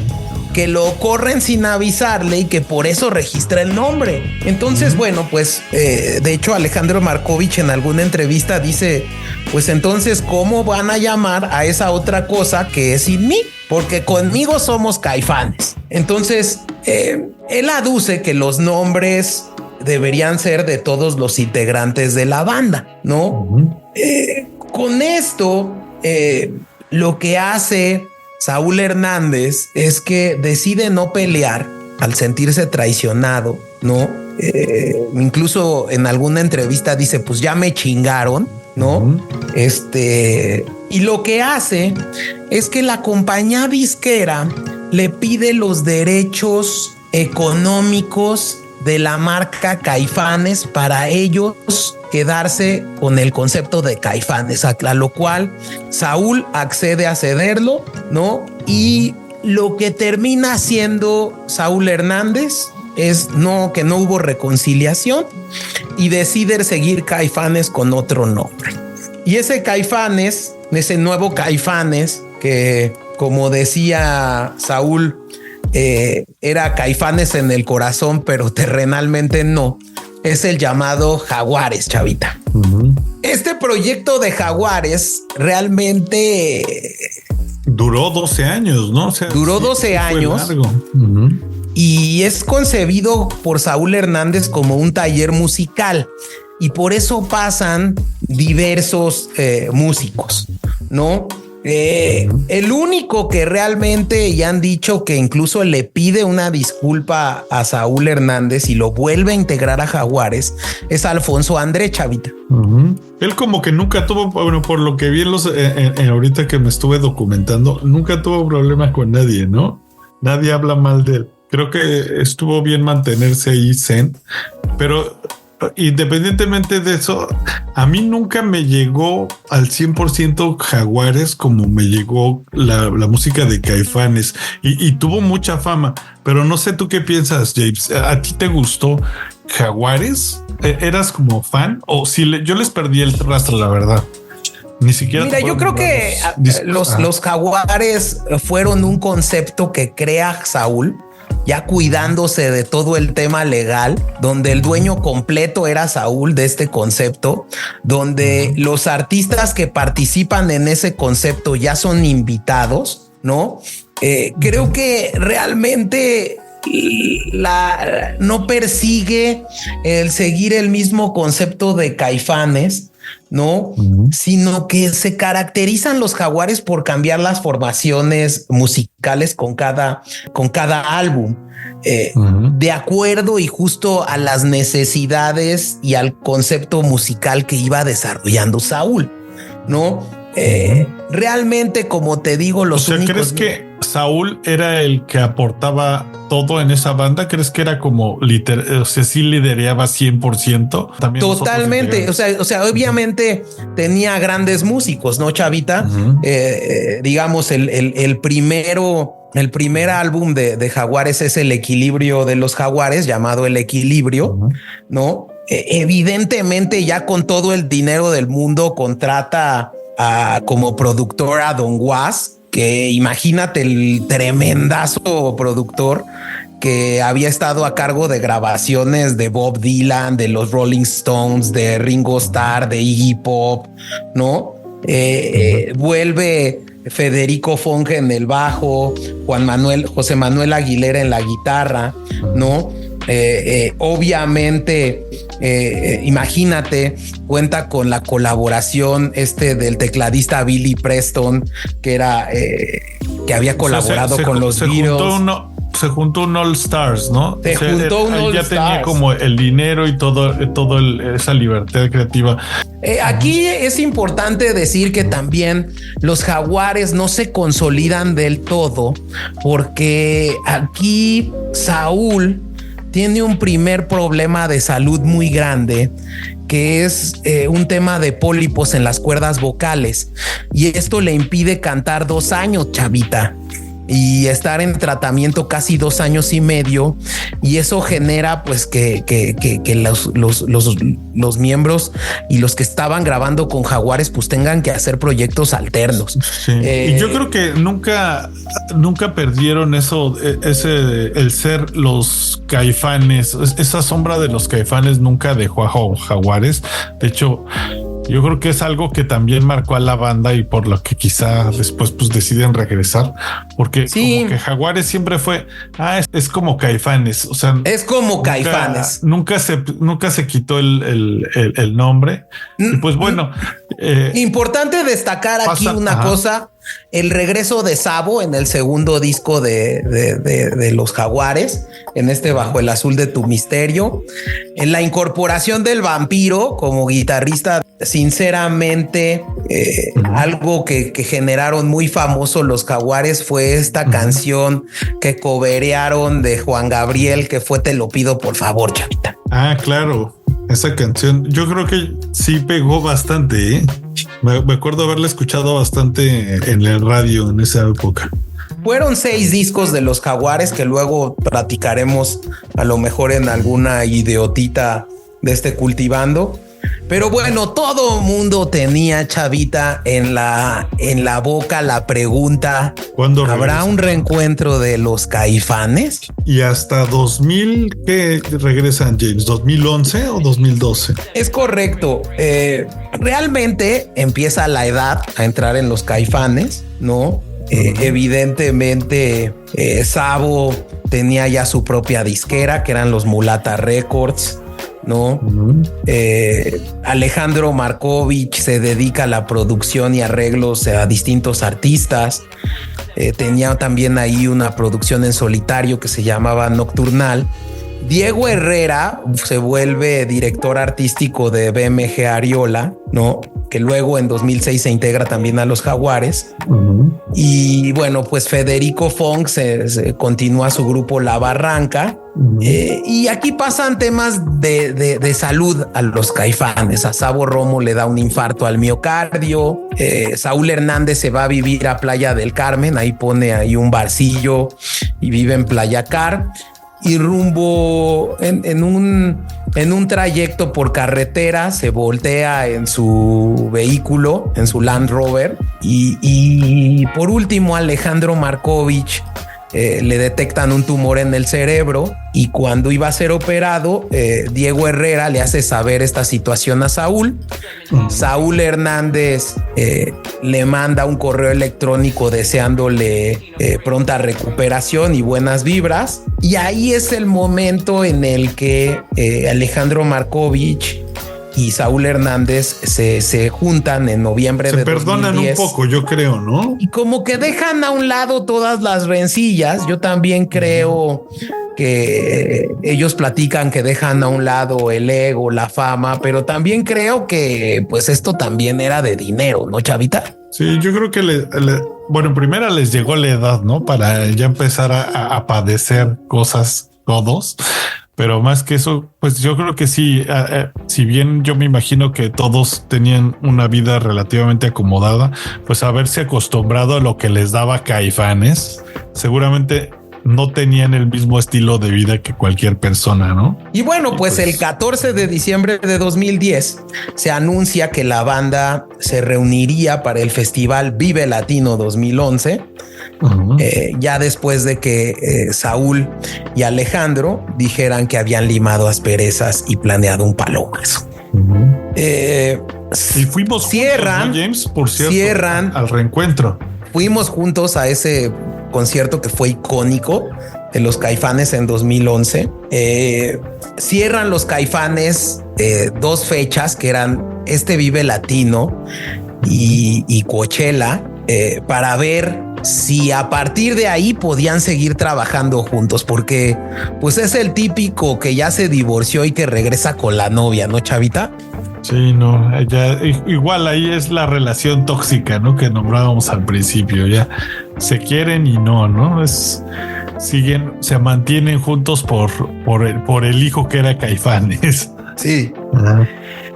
que lo corren sin avisarle y que por eso registra el nombre. Entonces, bueno, pues de hecho Alejandro Markovich en alguna entrevista dice, pues entonces, ¿cómo van a llamar a esa otra cosa que es sin mí? Porque conmigo somos Caifanes. Entonces, él aduce que los nombres deberían ser de todos los integrantes de la banda, ¿no? Con esto, lo que hace Saúl Hernández es que decide no pelear al sentirse traicionado, ¿no? Incluso en alguna entrevista dice, pues ya me chingaron, ¿no? Y lo que hace es que la compañía disquera le pide los derechos económicos de la marca Caifanes para ellos quedarse con el concepto de Caifanes, a lo cual Saúl accede a cederlo, ¿no? Y lo que termina haciendo Saúl Hernández es que no hubo reconciliación y decide seguir Caifanes con otro nombre. Y ese Caifanes, ese nuevo Caifanes, que como decía Saúl, era Caifanes en el corazón, pero terrenalmente no, es el llamado Jaguares, Chavita. Este proyecto de Jaguares realmente duró 12 años, ¿no? O sea, duró 12 años. Y es concebido por Saúl Hernández como un taller musical, y por eso pasan diversos músicos, ¿no? El único que realmente ya han dicho que incluso le pide una disculpa a Saúl Hernández y lo vuelve a integrar a Jaguares es Alfonso André, Chavita. Él como que nunca tuvo, bueno, por lo que vi en ahorita que me estuve documentando, nunca tuvo problemas con nadie, ¿no? Nadie habla mal de él. Creo que estuvo bien mantenerse ahí zen, pero independientemente de eso, a mí nunca me llegó al 100% Jaguares como me llegó la música de Caifanes, y tuvo mucha fama, pero no sé tú qué piensas, James. ¿A ti te gustó Jaguares? ¿Eras como fan? O si yo les perdí el rastro, la verdad. Ni siquiera. Mira, yo creo que los Jaguares fueron un concepto que crea Saúl ya cuidándose de todo el tema legal, donde el dueño completo era Saúl de este concepto, donde los artistas que participan en ese concepto ya son invitados, ¿no? Creo que realmente no persigue el seguir el mismo concepto de Caifanes, ¿no? Sino que se caracterizan los Jaguares por cambiar las formaciones musicales con cada álbum, de acuerdo y justo a las necesidades y al concepto musical que iba desarrollando Saúl, ¿no? Realmente, como te digo, los únicos... ¿Crees que Saúl era el que aportaba todo en esa banda? ¿Crees que era como o sea, sí lideraba 100%? También totalmente. O sea, obviamente tenía grandes músicos, ¿no, Chavita? Digamos, el primer álbum de Jaguares es El Equilibrio de los Jaguares, llamado El Equilibrio, ¿no? Evidentemente, ya con todo el dinero del mundo, contrata como productor a Don Was, que imagínate el tremendazo productor que había estado a cargo de grabaciones de Bob Dylan, de los Rolling Stones, de Ringo Starr, de Iggy Pop, ¿no? Vuelve Federico Fong en el bajo, José Manuel Aguilera en la guitarra, ¿no? Obviamente, imagínate, cuenta con la colaboración del tecladista Billy Preston, que era que había colaborado con los Beatles. Se juntó un All Stars, ¿no? Se juntó un All Stars. Ya tenía como el dinero y todo esa libertad creativa. Aquí es importante decir que también los Jaguares no se consolidan del todo, porque aquí Saúl tiene un primer problema de salud muy grande, que es un tema de pólipos en las cuerdas vocales, y esto le impide cantar 2 años, Chavita, y estar en tratamiento casi 2 años y medio, y eso genera pues que los miembros y los que estaban grabando con Jaguares pues tengan que hacer proyectos alternos. Sí. Y yo creo que nunca perdieron eso, el ser los Caifanes, esa sombra de los Caifanes nunca dejó a Jaguares. De hecho, yo creo que es algo que también marcó a la banda y por lo que quizá después pues deciden regresar, porque sí, como que Jaguares siempre fue, es como Caifanes, o sea, es como Caifanes. Nunca se quitó el nombre. Y pues bueno, importante destacar aquí una cosa: el regreso de Sabo en el segundo disco de los Jaguares, en Bajo el Azul de tu Misterio, en la incorporación del Vampiro como guitarrista. Sinceramente, algo que generaron muy famoso los Jaguares fue esta canción que coverearon de Juan Gabriel, que fue Te lo pido por favor, Chavita. Claro. Esa canción yo creo que sí pegó bastante, ¿eh? Me acuerdo haberla escuchado bastante en el radio en esa época. Fueron 6 discos de los Jaguares que luego platicaremos a lo mejor en alguna idiotita de Cultivando. Pero bueno, todo mundo tenía, Chavita, en la boca la pregunta: ¿cuándo habrá un reencuentro de los Caifanes? Y hasta 2000 que regresan, James, ¿2011 o 2012? Es correcto. Realmente empieza la edad a entrar en los Caifanes, ¿no? Evidentemente, Sabo tenía ya su propia disquera, que eran los Mulata Records, ¿no? Alejandro Markovich se dedica a la producción y arreglos a distintos artistas. Tenía también ahí una producción en solitario que se llamaba Nocturnal. Diego Herrera se vuelve director artístico de BMG Ariola, ¿no? Que luego en 2006 se integra también a los Jaguares. Y bueno, pues Federico Fong se continúa su grupo La Barranca. Y aquí pasan temas de salud a los Caifanes. A Sabo Romo le da un infarto al miocardio. Saúl Hernández se va a vivir a Playa del Carmen. Ahí pone ahí un barcillo y vive en Playa Car. Y rumbo en un trayecto por carretera se voltea en su vehículo, en su Land Rover. Y por último, Alejandro Markovich le detectan un tumor en el cerebro y cuando iba a ser operado, Diego Herrera le hace saber esta situación a Saúl. Saúl Hernández le manda un correo electrónico deseándole pronta recuperación y buenas vibras. Y ahí es el momento en el que Alejandro Markovich y Saúl Hernández se juntan en noviembre de 2010. Se perdonan un poco, yo creo, ¿no? Y como que dejan a un lado todas las rencillas. Yo también creo que ellos platican que dejan a un lado el ego, la fama, pero también creo que pues esto también era de dinero, ¿no, Chavita? Sí, yo creo que bueno, primero les llegó la edad, ¿no? Para ya empezar a padecer cosas todos. Pero más que eso, pues yo creo que sí, si bien yo me imagino que todos tenían una vida relativamente acomodada, pues haberse acostumbrado a lo que les daba Caifanes, seguramente no tenían el mismo estilo de vida que cualquier persona, ¿no? Y bueno, pues el 14 de diciembre de 2010 se anuncia que la banda se reuniría para el festival Vive Latino 2011. Ya después de que Saúl y Alejandro dijeran que habían limado asperezas y planeado un palomazo. Y fuimos cierran, juntos, ¿no, James? Por cierto, al reencuentro. Fuimos juntos a ese concierto que fue icónico de los Caifanes en 2011. Cierran los Caifanes 2 fechas que eran este Vive Latino y Coachella para ver si a partir de ahí podían seguir trabajando juntos, porque pues es el típico que ya se divorció y que regresa con la novia, ¿no, Chavita? Sí, no, ya igual ahí es la relación tóxica, ¿no? Que nombrábamos al principio, ya se quieren y no, se mantienen juntos por el hijo que era Caifanes. Sí.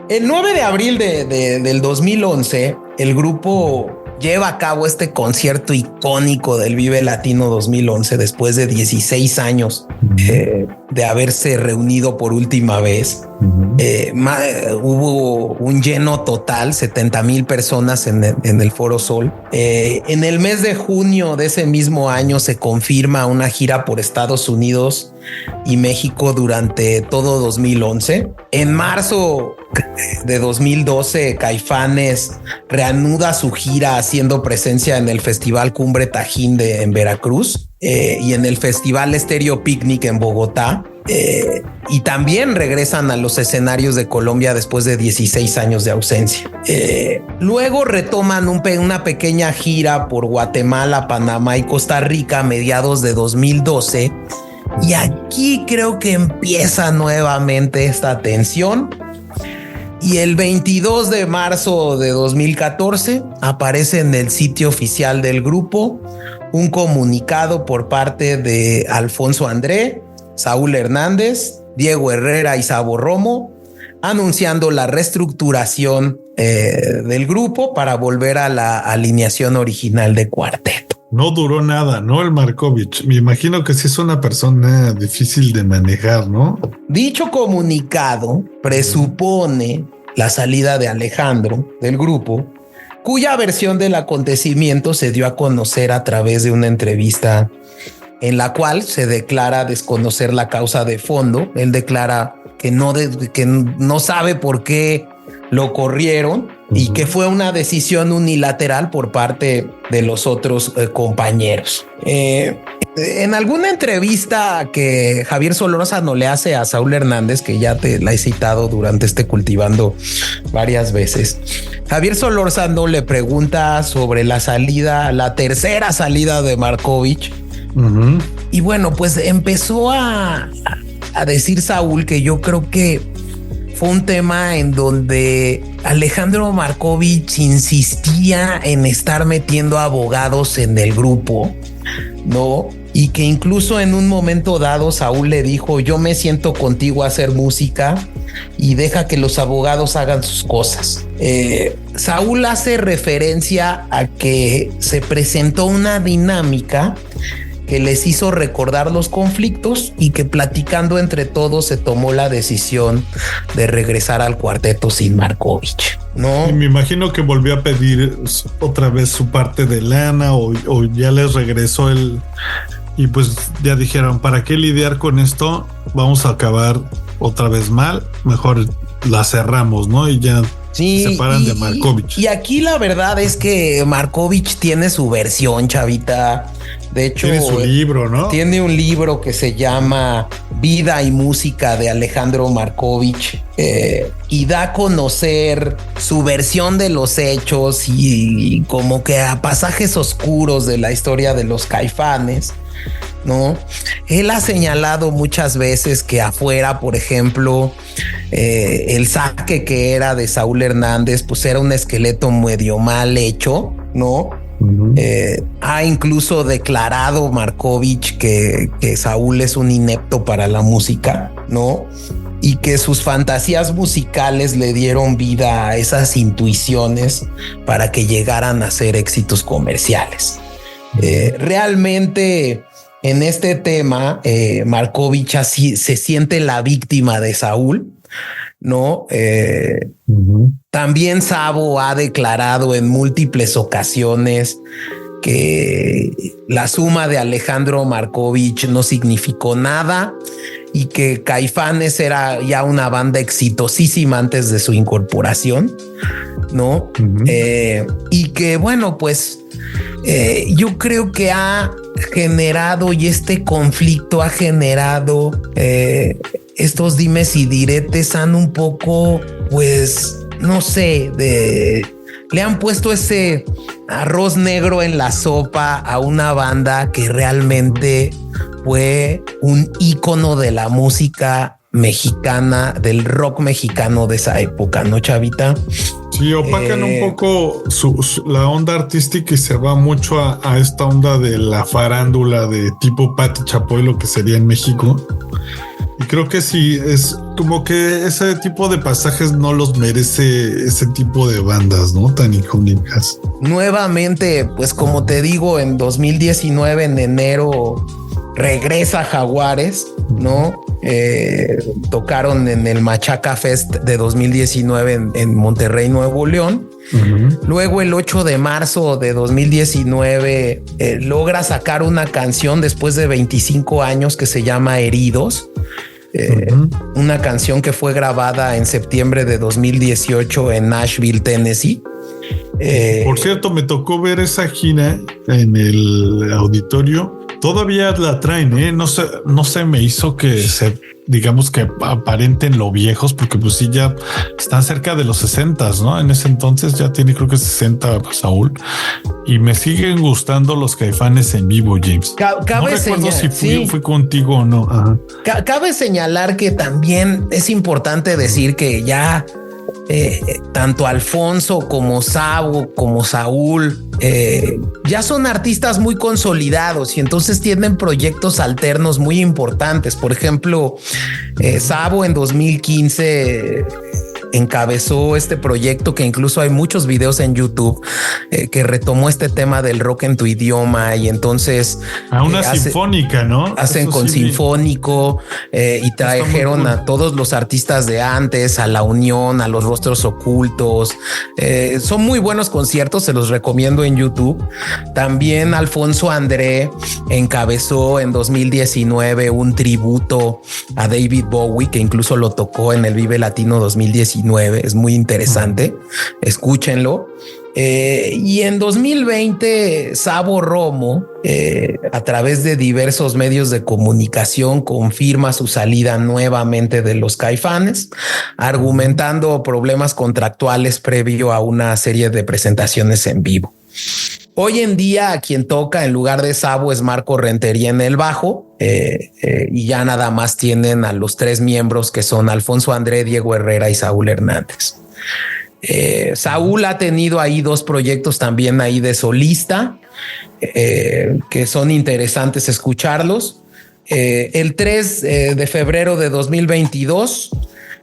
El 9 de abril del 2011, el grupo lleva a cabo este concierto icónico del Vive Latino 2011 después de 16 años de haberse reunido por última vez. Hubo un lleno total, 70,000 personas en el Foro Sol. En el mes de junio de ese mismo año se confirma una gira por Estados Unidos y México durante todo 2011. En marzo de 2012, Caifanes reanuda su gira haciendo presencia en el Festival Cumbre Tajín en Veracruz y en el Festival Estéreo Picnic en Bogotá. Y también regresan a los escenarios de Colombia después de 16 años de ausencia. Luego retoman una pequeña gira por Guatemala, Panamá y Costa Rica a mediados de 2012. Y aquí creo que empieza nuevamente esta tensión. Y el 22 de marzo de 2014 aparece en el sitio oficial del grupo un comunicado por parte de Alfonso André, Saúl Hernández, Diego Herrera y Sabo Romo, anunciando la reestructuración del grupo para volver a la alineación original de cuarteto. No duró nada, ¿no? El Markovich. Me imagino que sí es una persona difícil de manejar, ¿no? Dicho comunicado presupone la salida de Alejandro del grupo, cuya versión del acontecimiento se dio a conocer a través de una entrevista en la cual se declara desconocer la causa de fondo. Él declara que no sabe por qué lo corrieron y que fue una decisión unilateral por parte de los otros compañeros. En alguna entrevista que Javier Solórzano le hace a Saúl Hernández, que ya te la he citado durante este Cultivando varias veces, Javier Solórzano le pregunta sobre la tercera salida de Markovich. Y bueno, pues empezó a decir Saúl que yo creo que fue un tema en donde Alejandro Markovich insistía en estar metiendo abogados en el grupo, ¿no? Y que incluso en un momento dado Saúl le dijo: yo me siento contigo a hacer música y deja que los abogados hagan sus cosas. Saúl hace referencia a que se presentó una dinámica que les hizo recordar los conflictos y que platicando entre todos se tomó la decisión de regresar al cuarteto sin Markovich, ¿no? Y me imagino que volvió a pedir otra vez su parte de lana o ya les regresó y pues ya dijeron, ¿para qué lidiar con esto? Vamos a acabar otra vez mal, mejor la cerramos, ¿no? Y ya se separan de Markovich. Y aquí la verdad es que Markovich tiene su versión, chavita. De hecho, tiene su libro, ¿no? Tiene un libro que se llama Vida y Música de Alejandro Markovich, y da a conocer su versión de los hechos y como que a pasajes oscuros de la historia de los Caifanes, ¿no? Él ha señalado muchas veces que afuera, por ejemplo, el saque que era de Saúl Hernández, pues era un esqueleto medio mal hecho, ¿no? Ha incluso declarado Markovich que Saúl es un inepto para la música, ¿no? Y que sus fantasías musicales le dieron vida a esas intuiciones para que llegaran a ser éxitos comerciales. Realmente en este tema, Markovich así se siente la víctima de Saúl, ¿no? También Sabo ha declarado en múltiples ocasiones que la suma de Alejandro Markovich no significó nada y que Caifanes era ya una banda exitosísima antes de su incorporación, ¿no? Y que, bueno, pues yo creo que ha generado, y este conflicto ha generado estos dimes y diretes han un poco, pues, no sé, le han puesto ese arroz negro en la sopa a una banda que realmente fue un ícono de la música mexicana, del rock mexicano de esa época, ¿no, chavita? Sí, opacan un poco la onda artística y se va mucho a esta onda de la farándula de tipo Pati Chapoy, lo que sería en México. Y creo que sí, es como que ese tipo de pasajes no los merece ese tipo de bandas, ¿no? Tan icónicas. Nuevamente, pues como te digo, en 2019, en enero, regresa Jaguares, ¿no? Tocaron en el Machaca Fest de 2019 en Monterrey, Nuevo León. Luego el 8 de marzo de 2019 logra sacar una canción después de 25 años que se llama Heridos. Una canción que fue grabada en septiembre de 2018 en Nashville, Tennessee. Por cierto, me tocó ver esa gira en el auditorio. Todavía la traen, no sé, me hizo que digamos que aparenten lo viejos, porque pues sí, ya están cerca de los 60, ¿no? En ese entonces ya tiene, creo que 60 Saúl, y me siguen gustando los Caifanes en vivo, James. No recuerdo si fui contigo o no. Ajá. Cabe señalar que también es importante decir que ya tanto Alfonso como Sabo como Saúl ya son artistas muy consolidados y entonces tienen proyectos alternos muy importantes. Por ejemplo, Sabo en 2015 encabezó este proyecto que incluso hay muchos videos en YouTube que retomó este tema del rock en tu idioma y entonces a una sinfónica, ¿no? Hacen eso con sí, sinfónico y trajeron a todos los artistas de antes, a La Unión, a Los Rostros Ocultos. Son muy buenos conciertos, se los recomiendo en YouTube. También Alfonso André encabezó en 2019 un tributo a David Bowie que incluso lo tocó en el Vive Latino 2019. Es muy interesante. Escúchenlo. Y en 2020, Sabo Romo, a través de diversos medios de comunicación, confirma su salida nuevamente de los Caifanes, argumentando problemas contractuales previo a una serie de presentaciones en vivo. Hoy en día, a quien toca en lugar de Sabo es Marco Rentería en el bajo, y ya nada más tienen a los tres miembros que son Alfonso André, Diego Herrera y Saúl Hernández. Saúl ha tenido ahí dos proyectos también ahí de solista, que son interesantes escucharlos. El 3 de febrero de 2022,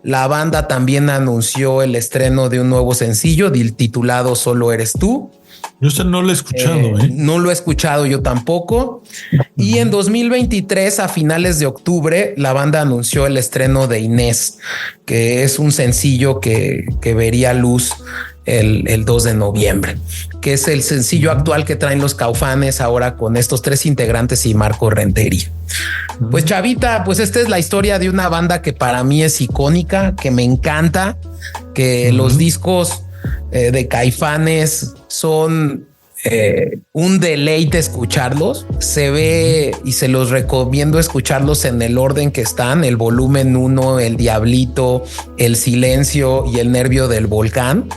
la banda también anunció el estreno de un nuevo sencillo titulado Solo Eres Tú. Yo no lo he escuchado. No lo he escuchado yo tampoco. Y en 2023, a finales de octubre, la banda anunció el estreno de Inés, que es un sencillo que vería luz el 2 de noviembre, que es el sencillo actual que traen los Caifanes ahora con estos 3 integrantes y Marco Rentería. Pues Chavita, pues esta es la historia de una banda que para mí es icónica, que me encanta, que los discos de Caifanes son un deleite escucharlos. Se ve y se los recomiendo escucharlos en el orden que están: el volumen 1, el Diablito, el Silencio y el Nervio del Volcán.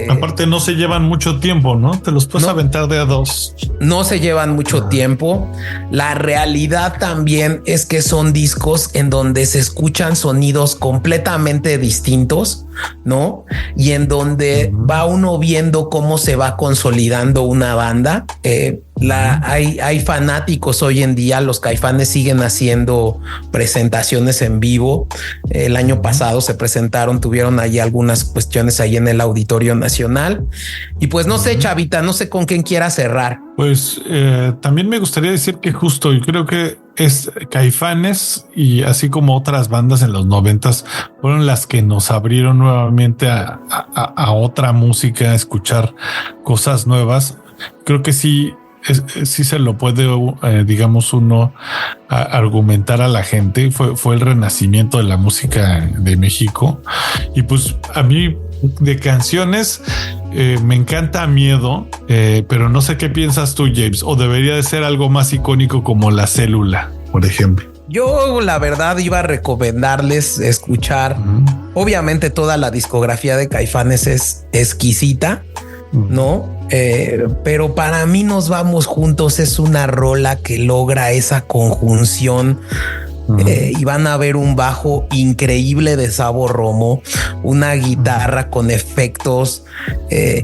Aparte no se llevan mucho tiempo, ¿no? Te los puedes aventar de a 2. No se llevan mucho tiempo. La realidad también es que son discos en donde se escuchan sonidos completamente distintos, ¿no? Y en donde va uno viendo cómo se va consolidando una banda. Hay fanáticos hoy en día. Los Caifanes siguen haciendo presentaciones en vivo. El año pasado se presentaron, tuvieron ahí algunas cuestiones ahí en el Auditorio Nacional. Y pues no sé, Chavita, no sé con quién quiera cerrar. Pues también me gustaría decir que justo yo creo que es Caifanes, y así como otras bandas en los 90s fueron las que nos abrieron nuevamente a otra música, a escuchar cosas nuevas. Creo que sí se lo puede, digamos, uno argumentar a la gente. Fue el renacimiento de la música de México. Y pues a mí de canciones me encanta Miedo, pero no sé qué piensas tú, James, o debería de ser algo más icónico como La Célula, por ejemplo. Yo la verdad iba a recomendarles escuchar, obviamente toda la discografía de Caifanes es exquisita, ¿no? Pero para mí Nos Vamos Juntos es una rola que logra esa conjunción. Y van a ver un bajo increíble de Sabo Romo, una guitarra con efectos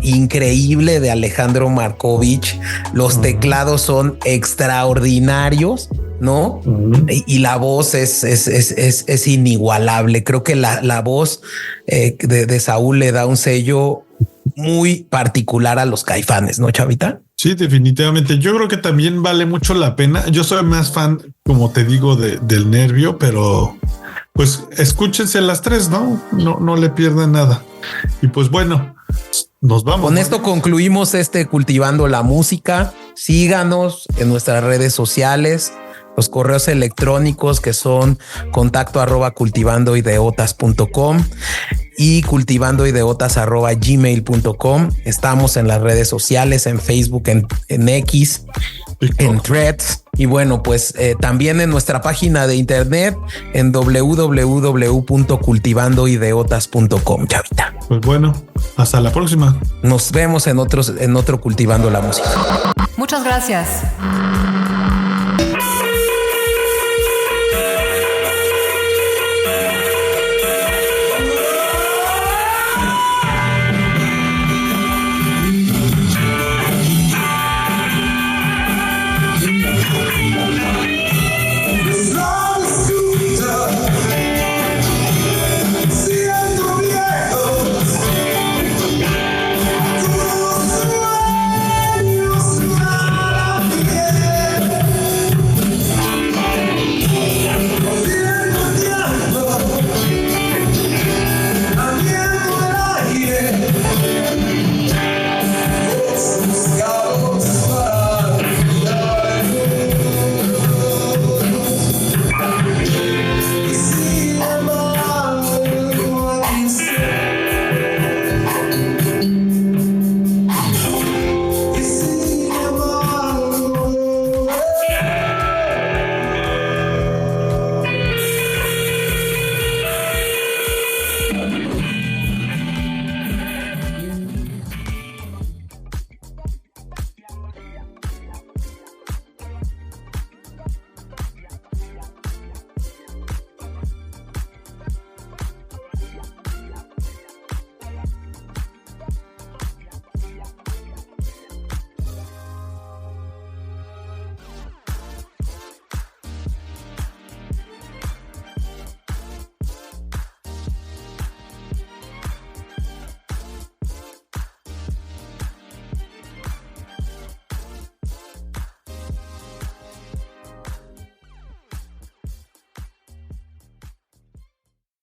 increíble de Alejandro Markovich. Los teclados son extraordinarios, ¿no? Y la voz es inigualable. Creo que la voz de Saúl le da un sello muy particular a los Caifanes, ¿no, Chavita? Sí, definitivamente. Yo creo que también vale mucho la pena. Yo soy más fan, como te digo, del Nervio, pero pues escúchense las 3, ¿no? No le pierdan nada. Y pues bueno, nos vamos. Con esto concluimos Cultivando la Música. Síganos en nuestras redes sociales, los correos electrónicos que son contacto@cultivandoideotas.com y cultivandoideotas@gmail.com. Estamos en las redes sociales, en Facebook, en X, en Threads. Y bueno, pues también en nuestra página de internet en www.cultivandoideotas.com, Chavita. Pues bueno, hasta la próxima. Nos vemos en otro Cultivando la Música. Muchas gracias.